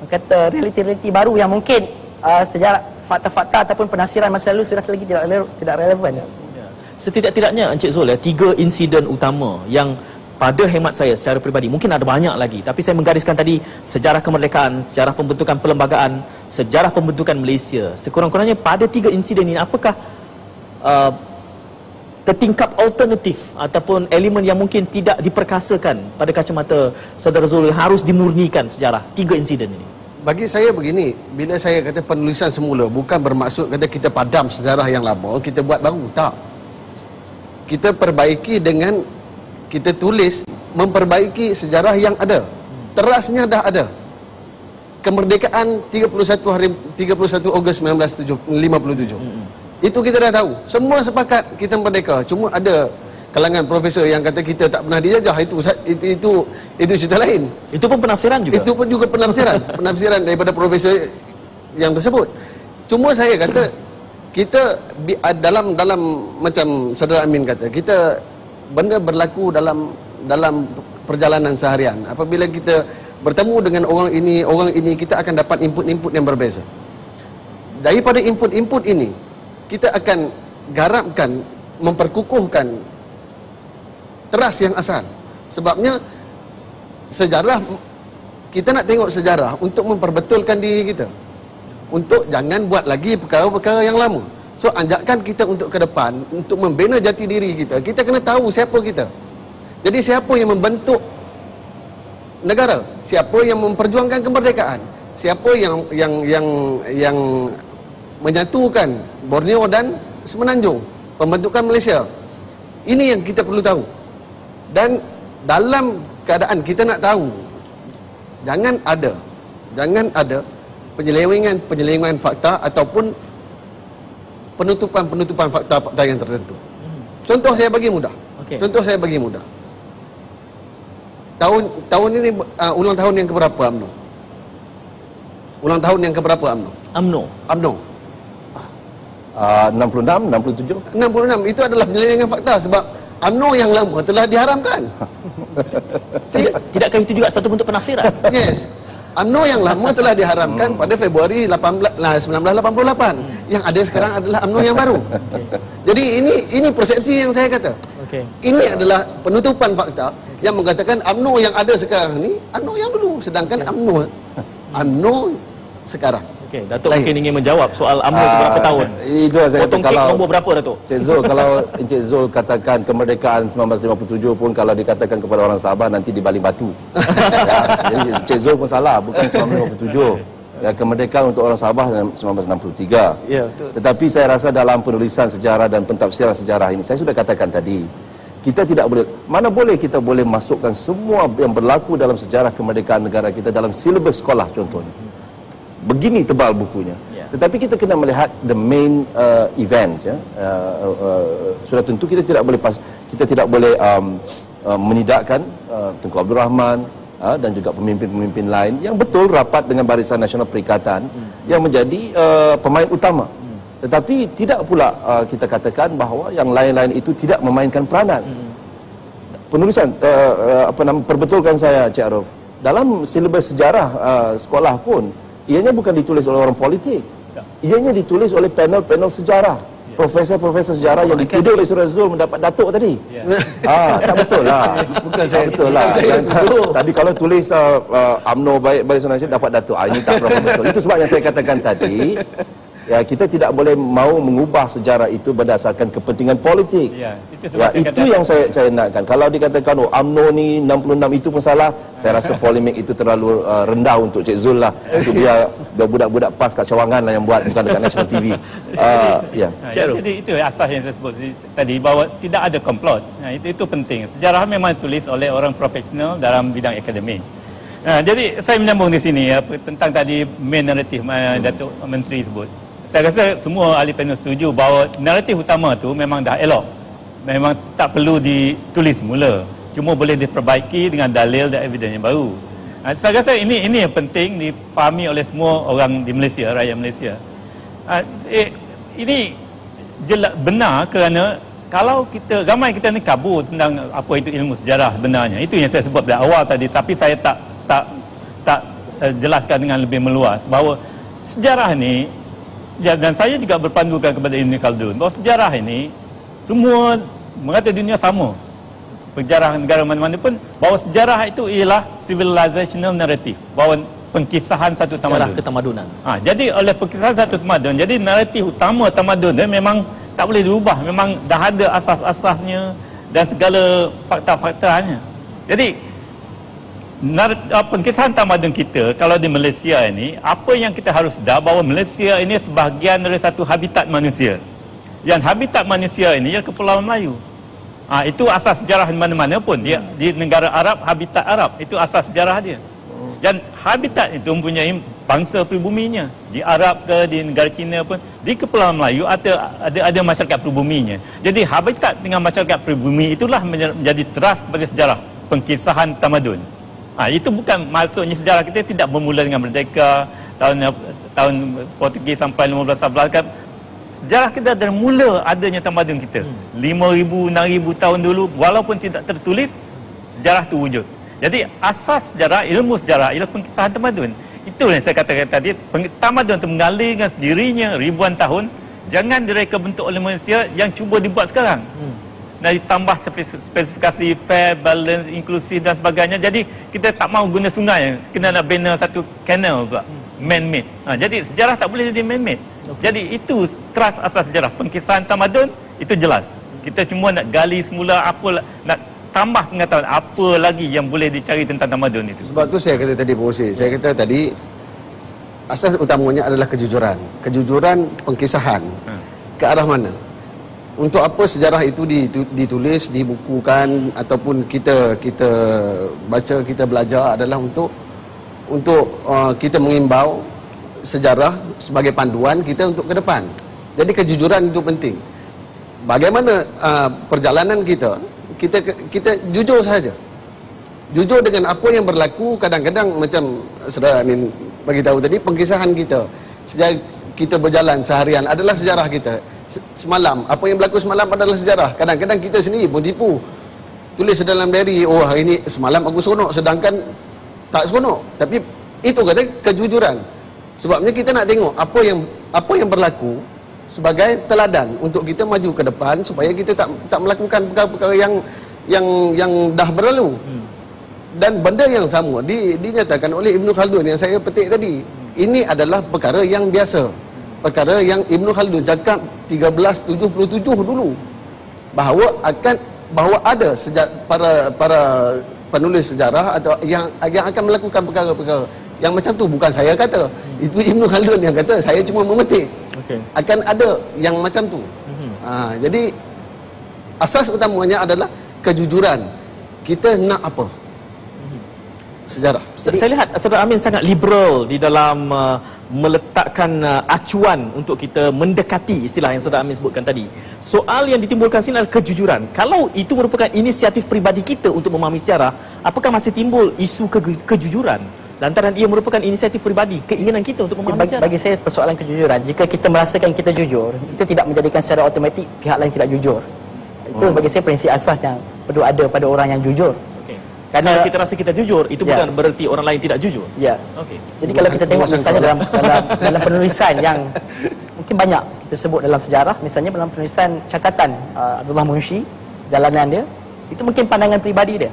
kata realiti-realiti baru yang mungkin sejarah fakta-fakta ataupun penafsiran masa lalu sudah lagi tidak relevan. Setidak-tidaknya Encik Zul, 3 insiden utama yang pada hemat saya secara peribadi, mungkin ada banyak lagi, tapi saya menggariskan tadi sejarah kemerdekaan, sejarah pembentukan perlembagaan, sejarah pembentukan Malaysia. Sekurang-kurangnya pada 3 insiden ini, apakah tertingkap alternatif ataupun elemen yang mungkin tidak diperkasakan pada kacamata Saudara Zul harus dimurnikan sejarah 3 insiden ini? bagi saya begini, bila saya kata penulisan semula bukan bermaksud kata kita padam sejarah yang lama, kita buat baru, tak. Kita perbaiki dengan kita tulis, memperbaiki sejarah yang ada. Terasnya dah ada. Kemerdekaan 31 Ogos 1957. Itu kita dah tahu. Semua sepakat kita merdeka. Cuma ada kalangan profesor yang kata kita tak pernah dijajah. Itu cerita lain. Itu pun penafsiran juga. Itu pun juga penafsiran. Penafsiran daripada profesor yang tersebut. Cuma saya kata kita dalam macam saudara Amin kata, kita benda berlaku dalam perjalanan seharian. Apabila kita bertemu dengan orang ini, kita akan dapat input-input yang berbeza. Daripada input-input ini, kita akan garapkan, memperkukuhkan teras yang asal. Sebabnya sejarah, kita nak tengok sejarah untuk memperbetulkan diri kita, untuk jangan buat lagi perkara-perkara yang lama. So anjakan kita untuk ke depan, untuk membina jati diri kita, kita kena tahu siapa kita. Jadi siapa yang membentuk negara, siapa yang memperjuangkan kemerdekaan, siapa yang menyatukan Borneo dan Semenanjung, pembentukan Malaysia. Ini yang kita perlu tahu. Dan dalam keadaan kita nak tahu, jangan ada penyelewengan fakta ataupun penutupan fakta yang tertentu. Contoh saya bagi mudah. Tahun ini ulang tahun yang keberapa UMNO? Ulang tahun yang keberapa UMNO? UMNO. 66, 67. 66 itu adalah penyelewengan fakta sebab UMNO yang lama telah diharamkan. Tidakkah itu juga satu bentuk penafsiran? Yes. UMNO yang lama telah diharamkan pada Februari 1988. Yang ada sekarang adalah UMNO yang baru. Jadi ini persepsi yang saya kata. Ini adalah penutupan fakta yang mengatakan UMNO yang ada sekarang ni UMNO yang dulu, sedangkan UMNO sekarang. Datuk mungkin ingin menjawab soal UMNO berapa tahun. Itu saya potong kata, kek kalau nombor berapa, Datuk? Encik Zul, kalau Encik Zul katakan kemerdekaan 1957 pun kalau dikatakan kepada orang Sabah nanti dibaling batu. Jadi Encik Zul pun salah, bukan 1957. Kemerdekaan untuk orang Sabah 1963. Ya, betul. Tetapi saya rasa dalam penulisan sejarah dan pentafsiran sejarah ini, saya sudah katakan tadi, kita tidak boleh, mana boleh kita boleh masukkan semua yang berlaku dalam sejarah kemerdekaan negara kita dalam silibus sekolah contohnya. Begini tebal bukunya. Tetapi kita kena melihat the main events, ya. Sudah tentu kita tidak boleh menidakkan Tengku Abdul Rahman dan juga pemimpin-pemimpin lain yang betul rapat dengan Barisan Nasional Perikatan yang menjadi pemain utama. Tetapi tidak pula kita katakan bahawa yang lain-lain itu tidak memainkan peranan. Penulisan perbetulkan saya, Cik Arif, dalam silibus sejarah sekolah pun ianya bukan ditulis oleh orang politik. Ianya ditulis oleh panel-panel sejarah. Profesor-profesor sejarah yang dituduh oleh Saudara Zul mendapat datuk tadi. Tak betul lah. Bukan saya. Betul lah. Tadi kalau tulis UMNO baik Barisan Nasional dapat datuk. Ini tak berapa betul. Itu sebab yang saya katakan tadi. Ya, kita tidak boleh mahu mengubah sejarah itu berdasarkan kepentingan politik. Itu yang saya nakkan. Kalau dikatakan UMNO ni 66 itu pun salah, saya rasa polemik itu terlalu rendah untuk Cik Zul lah. Untuk dia budak-budak PAS kat Cawangan lah yang buat, bukan dekat National TV. Jadi itu asas yang saya sebut tadi, bahawa tidak ada komplot. Itu penting. Sejarah memang ditulis oleh orang profesional dalam bidang akademik. Jadi saya menyambung di sini tentang tadi main naratif Datuk Menteri sebut. Saya rasa semua ahli panel setuju bahawa naratif utama tu memang dah elok. Memang tak perlu ditulis semula. Cuma boleh diperbaiki dengan dalil dan evidence yang baru. Saya rasa ini yang penting difahami oleh semua orang di Malaysia, rakyat Malaysia. Ini benar kerana kalau ramai kita ni kabur tentang apa itu ilmu sejarah sebenarnya. Itu yang saya sebut dari awal tadi, tapi saya tak jelaskan dengan lebih meluas bahawa sejarah ni, dan saya juga berpandukan kepada Ibn Khaldun bahawa sejarah ini semua merata dunia sama. Sejarah negara mana-mana pun bahawa sejarah itu ialah civilizational narrative, bahawa pengkisahan satu tamadun. Sejarah ketamadunan. Jadi oleh pengkisahan satu tamadun, jadi naratif utama tamadun dia memang tak boleh dirubah, memang dah ada asas-asasnya dan segala fakta-faktanya. Jadi pengkisahan tamadun kita kalau di Malaysia ini, apa yang kita harus sedar bahawa Malaysia ini sebahagian dari satu habitat manusia. Yang habitat manusia ini ialah Kepulauan Melayu. Itu asas sejarah di mana-mana pun. Dia di negara Arab, habitat Arab. Itu asas sejarah dia. Dan habitat itu mempunyai bangsa pribuminya. Di Arab ke, di negara Cina pun, di Kepulauan Melayu ada masyarakat pribuminya. Jadi habitat dengan masyarakat pribumi itulah menjadi teras kepada sejarah pengkisahan tamadun. Itu bukan maksudnya sejarah kita tidak bermula dengan merdeka tahun Portugis sampai 15-11. Sejarah kita dari mula adanya tamadun kita. 5,000, 6,000 tahun dulu, walaupun tidak tertulis, sejarah itu wujud. Jadi asas sejarah, ilmu sejarah ialah pengkisahan tamadun. Itu yang saya katakan tadi, tamadun itu mengalir dengan sendirinya ribuan tahun. Jangan direka bentuk oleh manusia yang cuba dibuat sekarang. Dan ditambah spesifikasi fair, balance, inklusif dan sebagainya. Jadi kita tak mahu guna sungai, kena nak bina satu kanal pula, man-made. Jadi sejarah tak boleh jadi man-made. Jadi itu teras asas sejarah. Pengkisahan tamadun itu jelas. Kita cuma nak gali semula apa, nak tambah pengetahuan apa lagi yang boleh dicari tentang tamadun itu. Sebab tu saya kata tadi, Pengurusi, saya kata tadi asas utamanya adalah kejujuran. Kejujuran pengkisahan ke arah mana? Untuk apa sejarah itu ditulis, dibukukan ataupun kita baca, kita belajar adalah untuk kita mengimbau sejarah sebagai panduan kita untuk ke depan. Jadi kejujuran itu penting. Bagaimana perjalanan kita jujur saja. Jujur dengan apa yang berlaku. Kadang-kadang macam Saudara Amin bagi tahu tadi, pengkisahan kita sejak kita berjalan seharian adalah sejarah kita. Semalam, apa yang berlaku semalam adalah sejarah. Kadang-kadang kita sendiri pun tipu. Tulis dalam diary, oh hari ini semalam aku seronok, sedangkan tak seronok. Tapi itu kata kejujuran. Sebabnya kita nak tengok apa yang berlaku sebagai teladan untuk kita maju ke depan, supaya kita tak melakukan perkara-perkara yang dah berlalu. Dan benda yang sama dinyatakan oleh Ibn Khaldun yang saya petik tadi. Ini adalah perkara yang biasa. Perkara yang Ibn Khaldun cakap 1377 dulu, bahawa ada para penulis sejarah atau yang akan melakukan perkara-perkara yang macam tu. Bukan saya kata, itu Ibn Khaldun yang kata, saya cuma memetik. Akan ada yang macam tu. Jadi asas utamanya adalah kejujuran. Kita nak apa? Sejarah. Saya lihat Saudara Amin sangat liberal di dalam meletakkan acuan untuk kita mendekati istilah yang Saudara Amin sebutkan tadi. Soal yang ditimbulkan sini adalah kejujuran. Kalau itu merupakan inisiatif peribadi kita untuk memahami sejarah, apakah masih timbul isu kejujuran? Lantaran ia merupakan inisiatif peribadi, keinginan kita untuk memahami sejarah. Bagi saya persoalan kejujuran, jika kita merasakan kita jujur, itu tidak menjadikan secara automatik pihak lain tidak jujur. Itu bagi saya prinsip asas yang perlu ada pada orang yang jujur. Kalau kita rasa kita jujur, itu bukan bererti orang lain tidak jujur. Ya. Jadi kalau kita tengok misalnya dalam penulisan yang mungkin banyak kita sebut dalam sejarah, misalnya dalam penulisan cakatan Abdullah Munshi, jalanan dia, itu mungkin pandangan peribadi dia.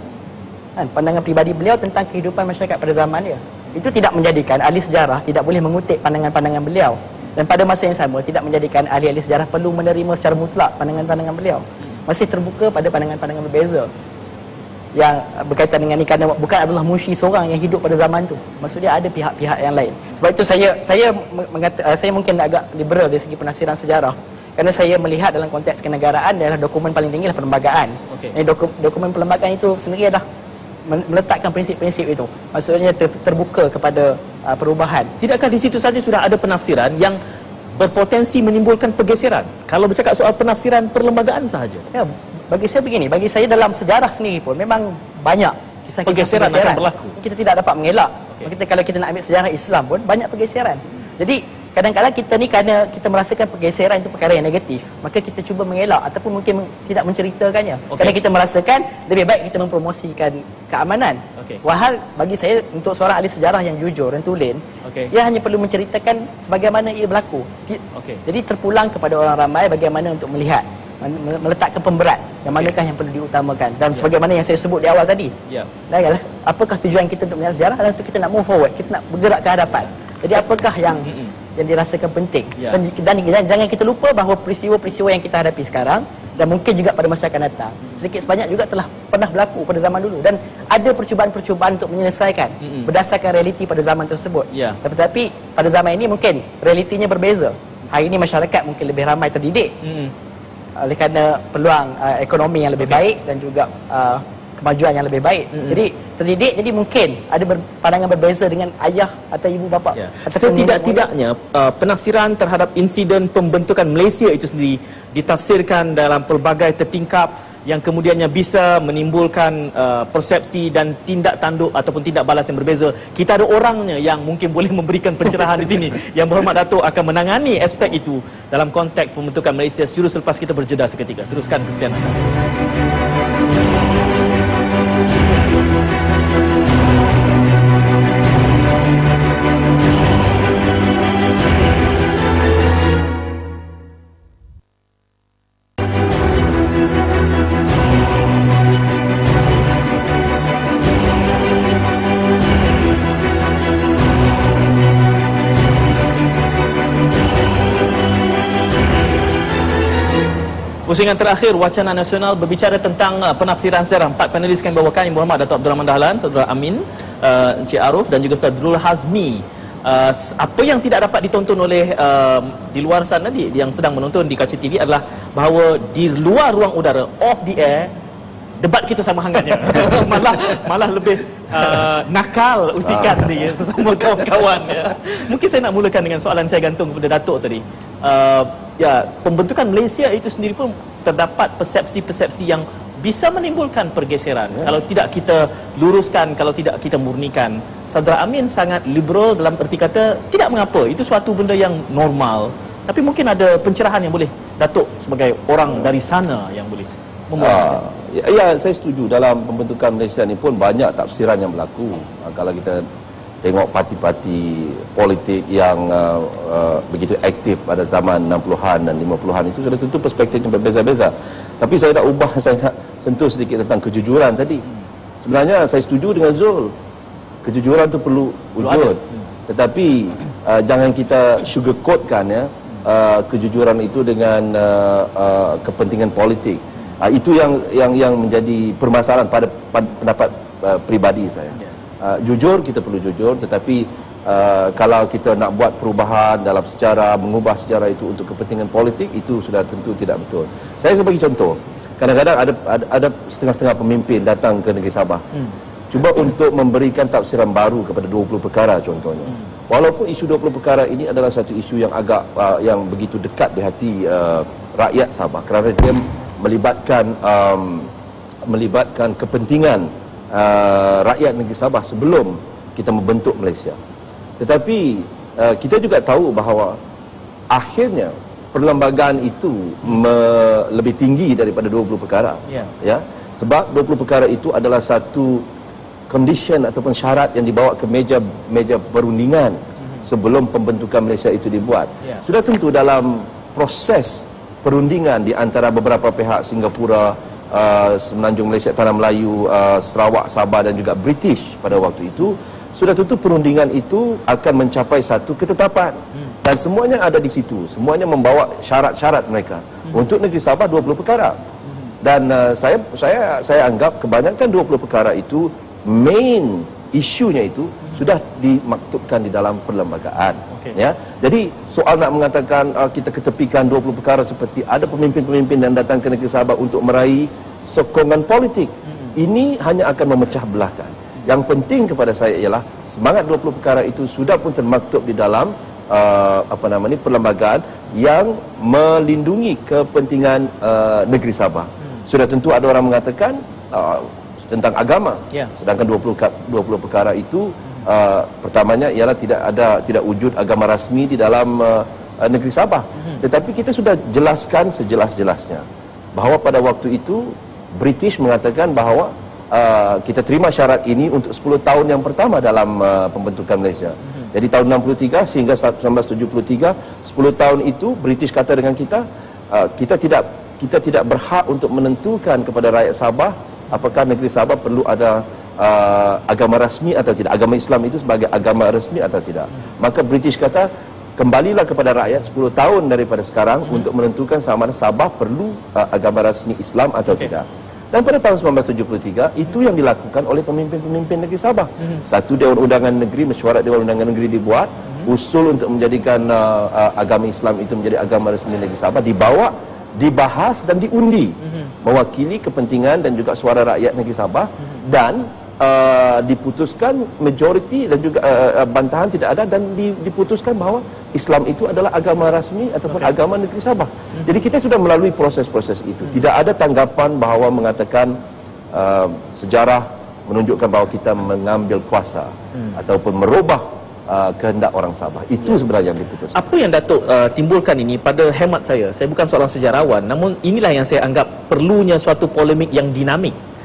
Pandangan peribadi beliau tentang kehidupan masyarakat pada zaman dia. Itu tidak menjadikan ahli sejarah tidak boleh mengutip pandangan-pandangan beliau. Dan pada masa yang sama tidak menjadikan ahli-ahli sejarah perlu menerima secara mutlak pandangan-pandangan beliau. Masih terbuka pada pandangan-pandangan berbeza yang berkaitan dengan ini, kerana bukan Abdullah Munshi seorang yang hidup pada zaman tu. Maksudnya ada pihak-pihak yang lain. Sebab itu saya mungkin agak liberal dari segi penafsiran sejarah, kerana saya melihat dalam konteks kenegaraan adalah dokumen paling tinggi adalah perlembagaan. Dokumen perlembagaan itu sendiri adalah meletakkan prinsip-prinsip itu. Maksudnya terbuka kepada perubahan. Tidakkah di situ saja sudah ada penafsiran yang berpotensi menimbulkan pergeseran? Kalau bercakap soal penafsiran perlembagaan sahaja. Ya, bagi saya begini, bagi saya dalam sejarah sendiri pun memang banyak kisah-kisah pergeseran akan berlaku. Kita tidak dapat mengelak. Kalau kita nak ambil sejarah Islam pun banyak pergeseran. Jadi kadang-kadang kita ni kerana kita merasakan pergeseran itu perkara yang negatif, maka kita cuba mengelak ataupun mungkin tidak menceritakannya. Kerana kita merasakan lebih baik kita mempromosikan keamanan. Walhal bagi saya, untuk seorang ahli sejarah yang jujur dan tulen, ia hanya perlu menceritakan sebagaimana ia berlaku. Jadi terpulang kepada orang ramai bagaimana untuk melihat, meletakkan pemberat yang manakah yang perlu diutamakan. Dan sebagaimana yang saya sebut di awal tadi, apakah tujuan kita untuk melihat sejarah adalah untuk kita nak move forward, kita nak bergerak ke hadapan. Jadi apakah yang yang dirasakan penting. Dan jangan kita lupa bahawa peristiwa-peristiwa yang kita hadapi sekarang dan mungkin juga pada masa akan datang sedikit sebanyak juga telah pernah berlaku pada zaman dulu dan ada percubaan-percubaan untuk menyelesaikan berdasarkan realiti pada zaman tersebut. Tetapi pada zaman ini mungkin realitinya berbeza. Hari ini masyarakat mungkin lebih ramai terdidik oleh kerana peluang ekonomi yang lebih baik dan juga kemajuan yang lebih baik. Jadi terdidik, jadi mungkin ada pandangan berbeza dengan ayah atau ibu bapa. Setidak-tidaknya penafsiran terhadap insiden pembentukan Malaysia itu sendiri ditafsirkan dalam pelbagai tertingkap yang kemudiannya bisa menimbulkan persepsi dan tindak tanduk ataupun tindak balas yang berbeza. Kita ada orangnya yang mungkin boleh memberikan pencerahan di sini. Yang Berhormat Datuk akan menangani aspek itu dalam konteks pembentukan Malaysia sejurus selepas kita berjeda seketika. Teruskan kesetiaan anda. Pusingan terakhir Wacana Nasional berbicara tentang penafsiran sejarah. 4 panelis kami bawakan Yang Berhormat Datuk Abdul Rahman Dahlan, Saudara Amin, Encik Aruf dan juga Saudara Hazmi. Apa yang tidak dapat ditonton oleh di luar sana yang sedang menonton di kaca TV adalah bahawa di luar ruang udara, off the air, debat kita sama hangatnya. malah lebih nakal usikan tadi sesama kawan-kawan. Mungkin saya nak mulakan dengan soalan saya gantung kepada Datuk tadi. Pembentukan Malaysia itu sendiri pun terdapat persepsi-persepsi yang bisa menimbulkan pergeseran kalau tidak kita luruskan, kalau tidak kita murnikan. Saudara Amin sangat liberal dalam erti kata tidak mengapa, itu suatu benda yang normal. Tapi mungkin ada pencerahan yang boleh Datuk sebagai orang dari sana yang boleh membuatkan. Saya setuju. Dalam pembentukan Malaysia ni pun banyak tafsiran yang berlaku. Kalau kita tengok parti-parti politik yang begitu aktif pada zaman 60-an dan 50-an itu sudah tentu perspektifnya berbeza-beza. Tapi saya nak ubah, saya nak sentuh sedikit tentang kejujuran tadi. Sebenarnya saya setuju dengan Zul. Kejujuran itu perlu wujud. Tetapi jangan kita sugarcoatkan kejujuran itu dengan kepentingan politik. Itu yang menjadi permasalahan pada pendapat pribadi saya. Jujur, kita perlu jujur, tetapi kalau kita nak buat perubahan dalam sejarah, mengubah sejarah itu untuk kepentingan politik, itu sudah tentu tidak betul. Saya sebagai contoh, kadang-kadang ada setengah-setengah pemimpin datang ke negeri Sabah, cuba untuk memberikan tafsiran baru kepada 20 perkara contohnya. Walaupun isu 20 perkara ini adalah satu isu yang agak yang begitu dekat di hati rakyat Sabah, kerana dia melibatkan kepentingan rakyat negeri Sabah sebelum kita membentuk Malaysia. Tetapi kita juga tahu bahawa akhirnya perlembagaan itu lebih tinggi daripada 20 perkara. Sebab 20 perkara itu adalah satu condition ataupun syarat yang dibawa ke meja perundingan sebelum pembentukan Malaysia itu dibuat. Sudah tentu dalam proses perundingan di antara beberapa pihak, Singapura, Semenanjung Malaysia, Tanah Melayu, Sarawak, Sabah dan juga British pada waktu itu, sudah tentu perundingan itu akan mencapai satu ketetapan. Dan semuanya ada di situ. Semuanya membawa syarat-syarat mereka. Untuk negeri Sabah 20 perkara. Dan saya anggap kebanyakan 20 perkara itu main isunya itu sudah dimaktubkan di dalam perlembagaan. Jadi soal nak mengatakan kita ketepikan 20 perkara seperti ada pemimpin-pemimpin yang datang ke negeri Sabah untuk meraih sokongan politik, ini hanya akan memecah belahkan. Yang penting kepada saya ialah semangat 20 perkara itu sudah pun termaktub di dalam perlembagaan yang melindungi kepentingan negeri Sabah. Sudah tentu ada orang mengatakan tentang agama. Sedangkan 20 perkara itu pertamanya ialah tidak wujud agama rasmi di dalam negeri Sabah. Tetapi kita sudah jelaskan sejelas-jelasnya bahawa pada waktu itu British mengatakan bahawa kita terima syarat ini untuk 10 tahun yang pertama dalam pembentukan Malaysia. Jadi tahun 63 sehingga 1973, 10 tahun itu British kata dengan kita, kita tidak berhak untuk menentukan kepada rakyat Sabah apakah negeri Sabah perlu ada agama rasmi atau tidak, agama Islam itu sebagai agama resmi atau tidak. Maka British kata kembalilah kepada rakyat 10 tahun daripada sekarang untuk menentukan sama ada Sabah perlu agama rasmi Islam atau tidak. Dan pada tahun 1973 itu yang dilakukan oleh pemimpin-pemimpin negeri Sabah. Satu Dewan Undangan Negeri, mesyuarat Dewan Undangan Negeri dibuat, usul untuk menjadikan agama Islam itu menjadi agama rasmi negeri Sabah dibawa, dibahas dan diundi, mewakili kepentingan dan juga suara rakyat negeri Sabah, dan diputuskan majoriti dan juga bantahan tidak ada, dan diputuskan bahawa Islam itu adalah agama rasmi ataupun agama negeri Sabah. Jadi kita sudah melalui proses-proses itu. Tidak ada tanggapan bahawa mengatakan sejarah menunjukkan bahawa kita mengambil kuasa ataupun merubah kehendak orang Sabah. Itu sebenarnya yang diputuskan. Apa yang Datuk timbulkan ini pada hemat saya bukan seorang sejarawan, namun inilah yang saya anggap perlunya suatu polemik yang dinamik.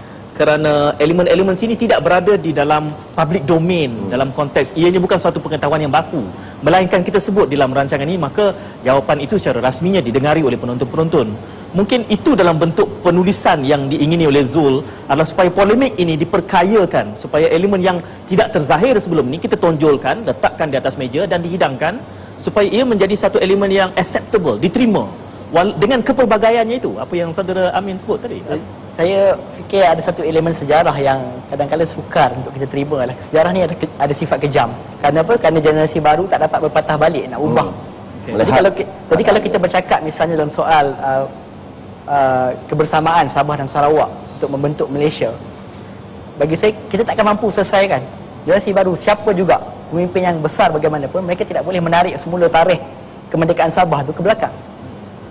Kerana elemen-elemen sini tidak berada di dalam public domain, dalam konteks ianya bukan suatu pengetahuan yang baku, melainkan kita sebut dalam rancangan ini, maka jawapan itu secara rasminya didengari oleh penonton-penonton. Mungkin itu dalam bentuk penulisan yang diingini oleh Zul adalah supaya polemik ini diperkayakan, supaya elemen yang tidak terzahir sebelum ini kita tonjolkan, letakkan di atas meja dan dihidangkan, supaya ia menjadi satu elemen yang acceptable, diterima dengan kepelbagaiannya itu, apa yang saudara Amin sebut tadi. Saya fikir ada satu elemen sejarah yang kadang-kadang sukar untuk kita terima lah. Sejarah ni ada sifat kejam. Kerana apa? Kerana generasi baru tak dapat berpatah balik, nak ubah. Jadi kalau kita bercakap misalnya dalam soal kebersamaan Sabah dan Sarawak untuk membentuk Malaysia, bagi saya kita tak akan mampu selesaikan. Generasi baru, siapa juga pemimpin yang besar bagaimanapun, mereka tidak boleh menarik semula tarikh kemerdekaan Sabah itu ke belakang.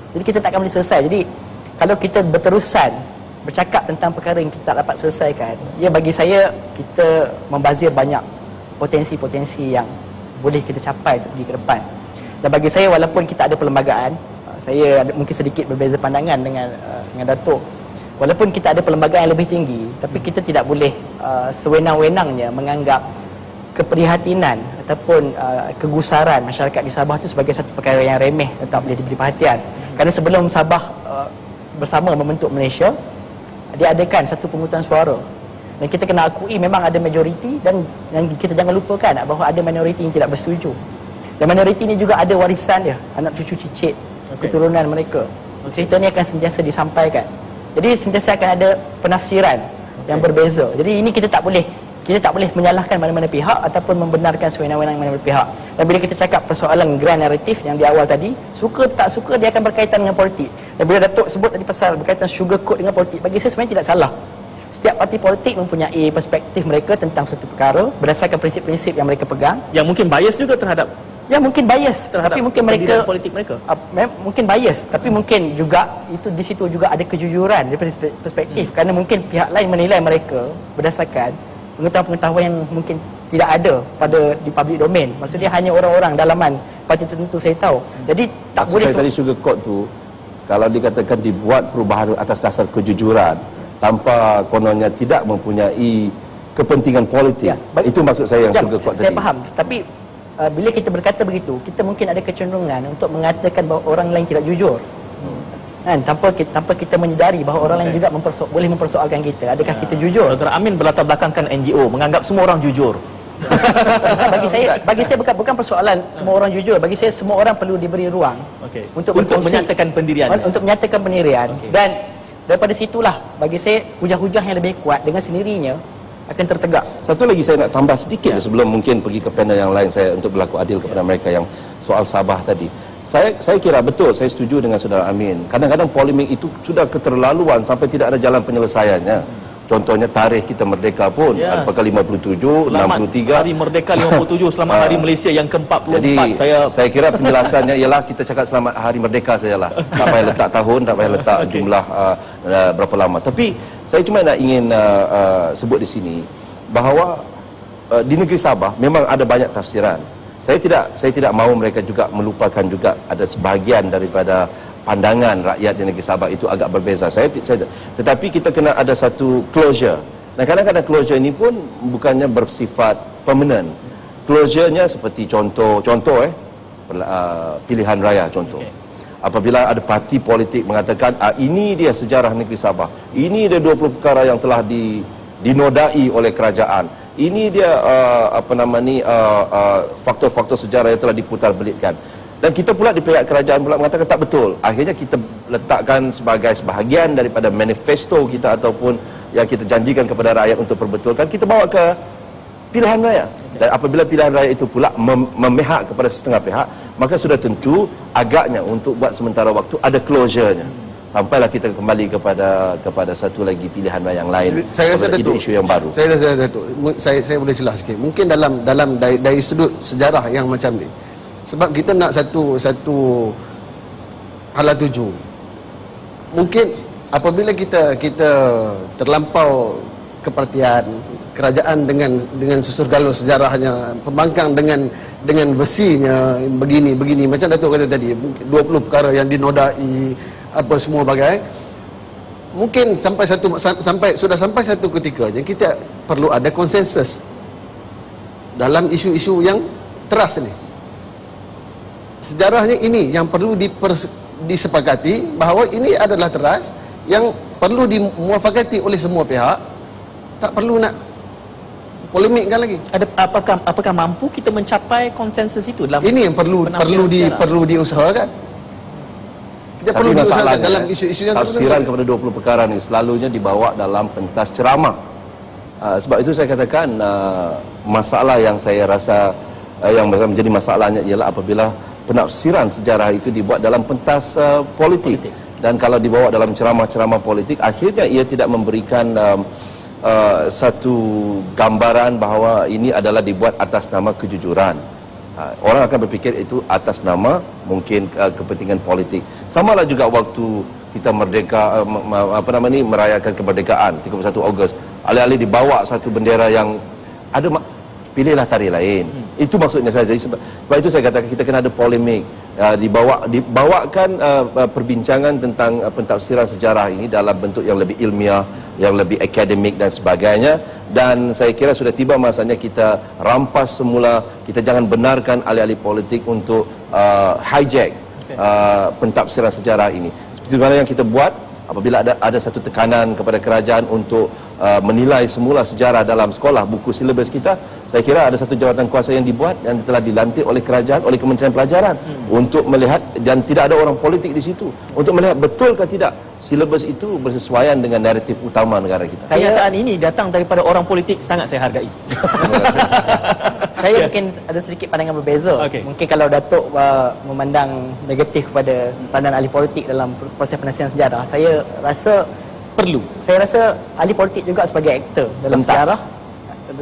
Jadi kita tak akan boleh selesai. Jadi kalau kita berterusan bercakap tentang perkara yang kita tak dapat selesaikan, ya bagi saya kita membazir banyak potensi-potensi yang boleh kita capai untuk pergi ke depan. Dan bagi saya, walaupun kita ada perlembagaan, saya ada mungkin sedikit berbeza pandangan dengan Datuk. Walaupun kita ada perlembagaan yang lebih tinggi, tapi kita tidak boleh sewenang-wenangnya menganggap keprihatinan ataupun kegusaran masyarakat di Sabah itu sebagai satu perkara yang remeh dan tak boleh diberi perhatian. Kerana sebelum Sabah bersama membentuk Malaysia, diadakan satu pemungutan suara, dan kita kena akui memang ada majoriti, dan yang kita jangan lupakan bahawa ada minoriti yang tidak bersetuju. Dan minoriti ini juga ada warisan dia, anak cucu cicit, keturunan mereka. Cerita ni akan sentiasa disampaikan. Jadi sentiasa akan ada penafsiran yang berbeza. Jadi ini kita tak boleh menyalahkan mana-mana pihak ataupun membenarkan sewenang-wenang mana-mana pihak. Dan bila kita cakap persoalan grand narrative yang di awal tadi, suka tak suka dia akan berkaitan dengan politik. Dan bila Datuk sebut tadi pasal berkaitan sugar coat dengan politik, bagi saya sebenarnya tidak salah. Setiap parti politik mempunyai perspektif mereka tentang satu perkara berdasarkan prinsip-prinsip yang mereka pegang, yang mungkin bias juga terhadap, yang mungkin bias terhadap, tapi mungkin mereka politik mereka mungkin bias, tapi mungkin juga itu di situ juga ada kejujuran dari perspektif. Kerana mungkin pihak lain menilai mereka berdasarkan pengetahuan yang mungkin tidak ada di public domain. Maksudnya hanya orang-orang dalaman parti tertentu saya tahu. Jadi tak maksud boleh saya tadi sugar coat tu, kalau dikatakan dibuat perubahan atas dasar kejujuran tanpa kononnya tidak mempunyai kepentingan politik, itu maksud saya yang sugar coat tadi. Saya faham, tapi bila kita berkata begitu, kita mungkin ada kecenderungan untuk mengatakan bahawa orang lain tidak jujur. Kan, tanpa kita menyedari bahawa orang lain juga boleh mempersoalkan kita. Adakah kita jujur? Saudara Amin berlatar belakangkan NGO, menganggap semua orang jujur. bagi saya bukan persoalan semua orang jujur. Bagi saya semua orang perlu diberi ruang untuk menyatakan pendirian. Untuk menyatakan pendirian. Dan daripada situlah bagi saya hujah-hujah yang lebih kuat dengan sendirinya akan tertegak. Satu lagi saya nak tambah sedikit sebelum mungkin pergi ke panel yang lain saya untuk berlaku adil kepada mereka yang soal Sabah tadi. Saya kira betul, saya setuju dengan saudara Amin. Kadang-kadang polemik itu sudah keterlaluan sampai tidak ada jalan penyelesaiannya. Contohnya tarikh kita merdeka pun, apakah 57, selamat 63. Hari Merdeka 57, selamat Hari Malaysia yang ke-44. Jadi saya kira penjelasannya ialah kita cakap selamat Hari Merdeka sajalah. Tak payah letak tahun, tak payah letak jumlah berapa lama. Tapi saya cuma nak ingin sebut di sini bahawa di negeri Sabah memang ada banyak tafsiran. Saya tidak mahu mereka juga melupakan juga ada sebahagian daripada pandangan rakyat di negeri Sabah itu agak berbeza. Tetapi kita kena ada satu closure. Dan kadang-kadang closure ini pun bukannya bersifat permanent. Closure-nya seperti contoh pilihan raya contoh. Apabila ada parti politik mengatakan ini dia sejarah negeri Sabah, ini dia 20 perkara yang telah dinodai oleh kerajaan, Ini dia faktor-faktor sejarah yang telah diputar-belitkan. Dan kita pula di pihak kerajaan pula mengatakan tak betul. Akhirnya kita letakkan sebagai sebahagian daripada manifesto kita ataupun yang kita janjikan kepada rakyat untuk perbetulkan, kita bawa ke pilihan raya. Dan apabila pilihan raya itu pula memihak kepada setengah pihak, maka sudah tentu agaknya untuk buat sementara waktu ada closure-nya. Sampailah kita kembali kepada satu lagi pilihan raya yang lain. Saya rasa isu yang baru. Saya boleh celah sikit. Mungkin dalam dari sudut sejarah yang macam ni. Sebab kita nak satu hala tuju. Mungkin apabila kita terlampau kepartian, kerajaan dengan susur galur sejarahnya, pembangkang dengan besinya begini macam Datuk kata tadi, 20 perkara yang dinodai, apa semua bagai. Mungkin sudah sampai satu ketika yang kita perlu ada konsensus dalam isu-isu yang teras ni. Sejarahnya ini yang perlu disepakati bahawa ini adalah teras yang perlu dimuafakati oleh semua pihak. Tak perlu nak polemikkan lagi. Apakah mampu kita mencapai konsensus itu dalam ini yang perlu diusahakan. Kita perlu diusahakan dalam isu-isu yang tafsiran kepada 20 perkara ni selalunya dibawa dalam pentas ceramah. Sebab itu saya katakan masalah yang saya rasa yang menjadi masalahnya ialah apabila penafsiran sejarah itu dibuat dalam pentas politik. Dan kalau dibawa dalam ceramah-ceramah politik, akhirnya ia tidak memberikan satu gambaran bahawa ini adalah dibuat atas nama kejujuran. Orang akan berfikir itu atas nama mungkin kepentingan politik. Samalah juga waktu kita merdeka, merayakan kemerdekaan 31 Ogos, alih-alih dibawa satu bendera yang ada, pilihlah tari lain. Itu maksudnya saya. Jadi sebab itu saya katakan kita kena ada polemik, dibawakan perbincangan tentang pentafsiran sejarah ini dalam bentuk yang lebih ilmiah, yang lebih akademik dan sebagainya. Dan saya kira sudah tiba masanya kita rampas semula, kita jangan benarkan ahli-ahli politik untuk hijack pentafsiran sejarah ini. Seperti mana yang kita buat apabila ada satu tekanan kepada kerajaan untuk menilai semula sejarah dalam sekolah, buku silibus kita. Saya kira ada satu jawatan kuasa yang dibuat dan telah dilantik oleh kerajaan, oleh Kementerian Pelajaran untuk melihat, dan tidak ada orang politik di situ, untuk melihat betul ke tidak silibus itu bersesuaian dengan naratif utama negara kita. Pernyataan ini datang daripada orang politik, sangat saya hargai. Saya mungkin ada sedikit pandangan berbeza. Mungkin kalau Datuk memandang negatif kepada pandangan ahli politik dalam proses penafsiran sejarah, saya rasa perlu. Saya rasa ahli politik juga sebagai aktor dalam sejarah,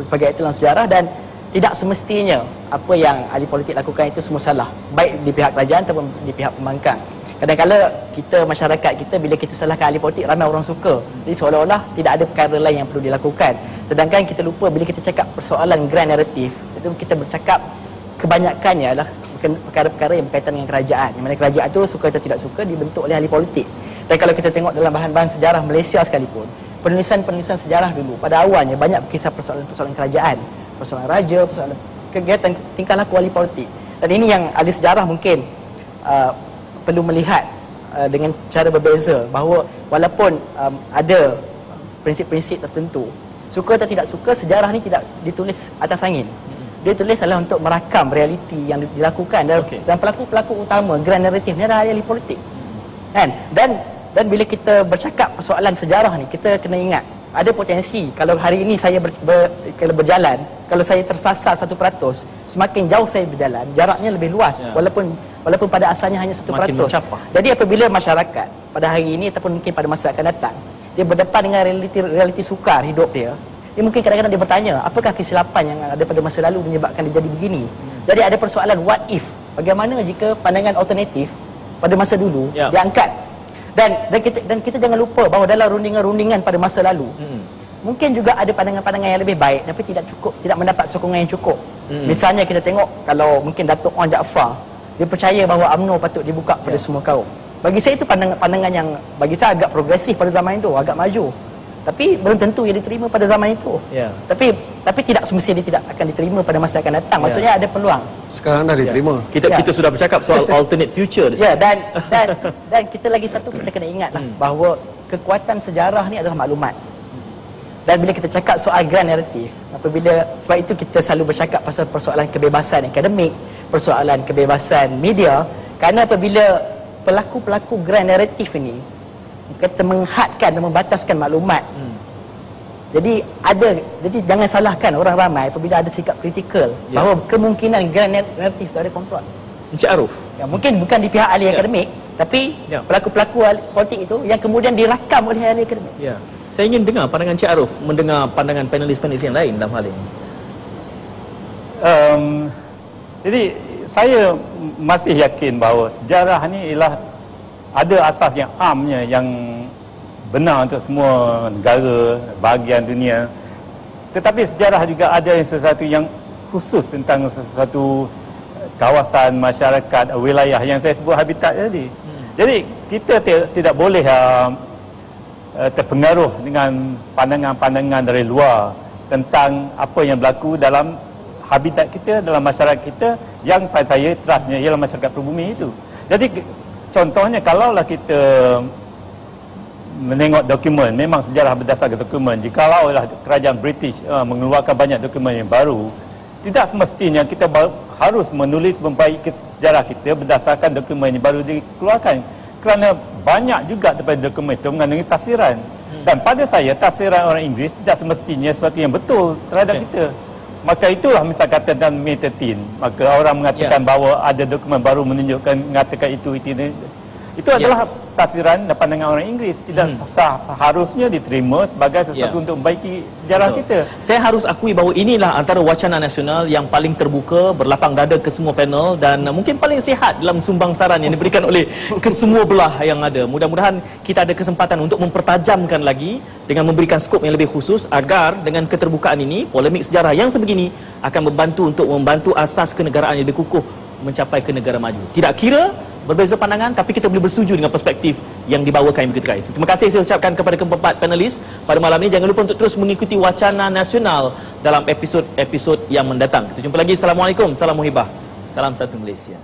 sebagai aktor dalam sejarah, dan tidak semestinya apa yang ahli politik lakukan itu semua salah, baik di pihak kerajaan ataupun di pihak pembangkang. Kadang-kadang kita, masyarakat kita, bila kita salahkan ahli politik, ramai orang suka. Jadi seolah-olah tidak ada perkara lain yang perlu dilakukan. Sedangkan kita lupa bila kita cakap persoalan grand naratif, itu kita bercakap kebanyakannya adalah perkara-perkara yang berkaitan dengan kerajaan. Yang mana kerajaan itu suka atau tidak suka dibentuk oleh ahli politik. Dan kalau kita tengok dalam bahan-bahan sejarah Malaysia sekalipun, penulisan-penulisan sejarah dulu pada awalnya banyak berkisar persoalan-persoalan kerajaan, persoalan raja, persoalan kegiatan tingkah laku ahli politik. Dan ini yang ahli sejarah mungkin perlu melihat dengan cara berbeza, bahawa walaupun ada prinsip-prinsip tertentu, suka atau tidak suka, sejarah ni tidak ditulis atas angin. Dia tulis adalah untuk merakam realiti yang dilakukan, dan pelaku-pelaku utama grand narrative ni adalah ahli politik. Kan? Dan bila kita bercakap persoalan sejarah ni, kita kena ingat ada potensi kalau hari ini saya kalau berjalan, kalau saya tersasar 1%, semakin jauh saya berjalan, jaraknya lebih luas, walaupun pada asalnya hanya 1%. Jadi apabila masyarakat pada hari ini ataupun mungkin pada masa akan datang, dia berdepan dengan realiti sukar hidup dia mungkin kadang-kadang dia bertanya, apakah kesilapan yang ada pada masa lalu menyebabkan dia jadi begini. Jadi ada persoalan what if, bagaimana jika pandangan alternatif pada masa dulu diangkat. Dan kita jangan lupa bahawa dalam rundingan-rundingan pada masa lalu, mungkin juga ada pandangan-pandangan yang lebih baik, tapi tidak mendapat sokongan yang cukup. Misalnya kita tengok, kalau mungkin Datuk Wan Jaafar, dia percaya bahawa UMNO patut dibuka pada semua kaum. Bagi saya itu pandangan yang bagi saya agak progresif pada zaman itu, agak maju. Tapi belum tentu ia diterima pada zaman itu. Tapi tidak semestinya dia tidak akan diterima pada masa akan datang. Maksudnya ada peluang. Sekarang dah diterima. Kita sudah bercakap soal alternate future. Dan kita lagi satu, kita kena ingatlah bahawa kekuatan sejarah ni adalah maklumat. Dan bila kita cakap soal grand naratif, sebab itu kita selalu bercakap pasal persoalan kebebasan akademik, persoalan kebebasan media, kerana apabila pelaku-pelaku grand naratif ini kata menghadkan dan membataskan maklumat. Jadi jangan salahkan orang ramai apabila ada sikap kritikal bahawa kemungkinan grand naratif itu ada komplot. Encik Aruf, mungkin bukan di pihak ahli akademik, tapi pelaku-pelaku politik itu yang kemudian dirakam oleh ahli akademik. Saya ingin dengar pandangan Encik Aruf, mendengar pandangan panelis-panelis yang lain dalam hal ini. Jadi saya masih yakin bahawa sejarah ni ialah ada asas yang amnya, yang benar untuk semua negara bahagian dunia. Tetapi sejarah juga ada sesuatu yang khusus tentang sesuatu kawasan, masyarakat, wilayah yang saya sebut habitat tadi. Jadi kita tidak boleh terpengaruh dengan pandangan-pandangan dari luar tentang apa yang berlaku dalam habitat kita, dalam masyarakat kita, yang pada saya trustnya ialah masyarakat pribumi itu. Jadi contohnya kalaulah kita menengok dokumen, memang sejarah berdasarkan dokumen. Jikalaulah kerajaan British mengeluarkan banyak dokumen yang baru, tidak semestinya kita harus menulis membaiki sejarah kita berdasarkan dokumen yang baru dikeluarkan, kerana banyak juga daripada dokumen itu mengandungi tafsiran. Dan pada saya, tafsiran orang Inggeris tidak semestinya sesuatu yang betul terhadap kita. Maka itulah misal kata dalam May 13, maka orang mengatakan bahawa ada dokumen baru menunjukkan, mengatakan itu adalah tafsiran dan pandangan orang Inggeris. Tidak harusnya diterima sebagai sesuatu untuk membaiki sejarah kita. Saya harus akui bahawa inilah antara wacana nasional yang paling terbuka, berlapang dada ke semua panel dan mungkin paling sihat dalam sumbangsaran yang diberikan oleh kesemua belah yang ada. Mudah-mudahan kita ada kesempatan untuk mempertajamkan lagi dengan memberikan skop yang lebih khusus, agar dengan keterbukaan ini, polemik sejarah yang sebegini akan membantu asas kenegaraan yang dikukuh mencapai ke negara maju. Tidak kira berbeza pandangan, tapi kita boleh bersetuju dengan perspektif yang dibawakan begitu guys. Terima kasih saya ucapkan kepada keempat panelis pada malam ini. Jangan lupa untuk terus mengikuti wacana nasional dalam episod-episod yang mendatang. Kita jumpa lagi. Assalamualaikum, salam muhibah, salam satu Malaysia.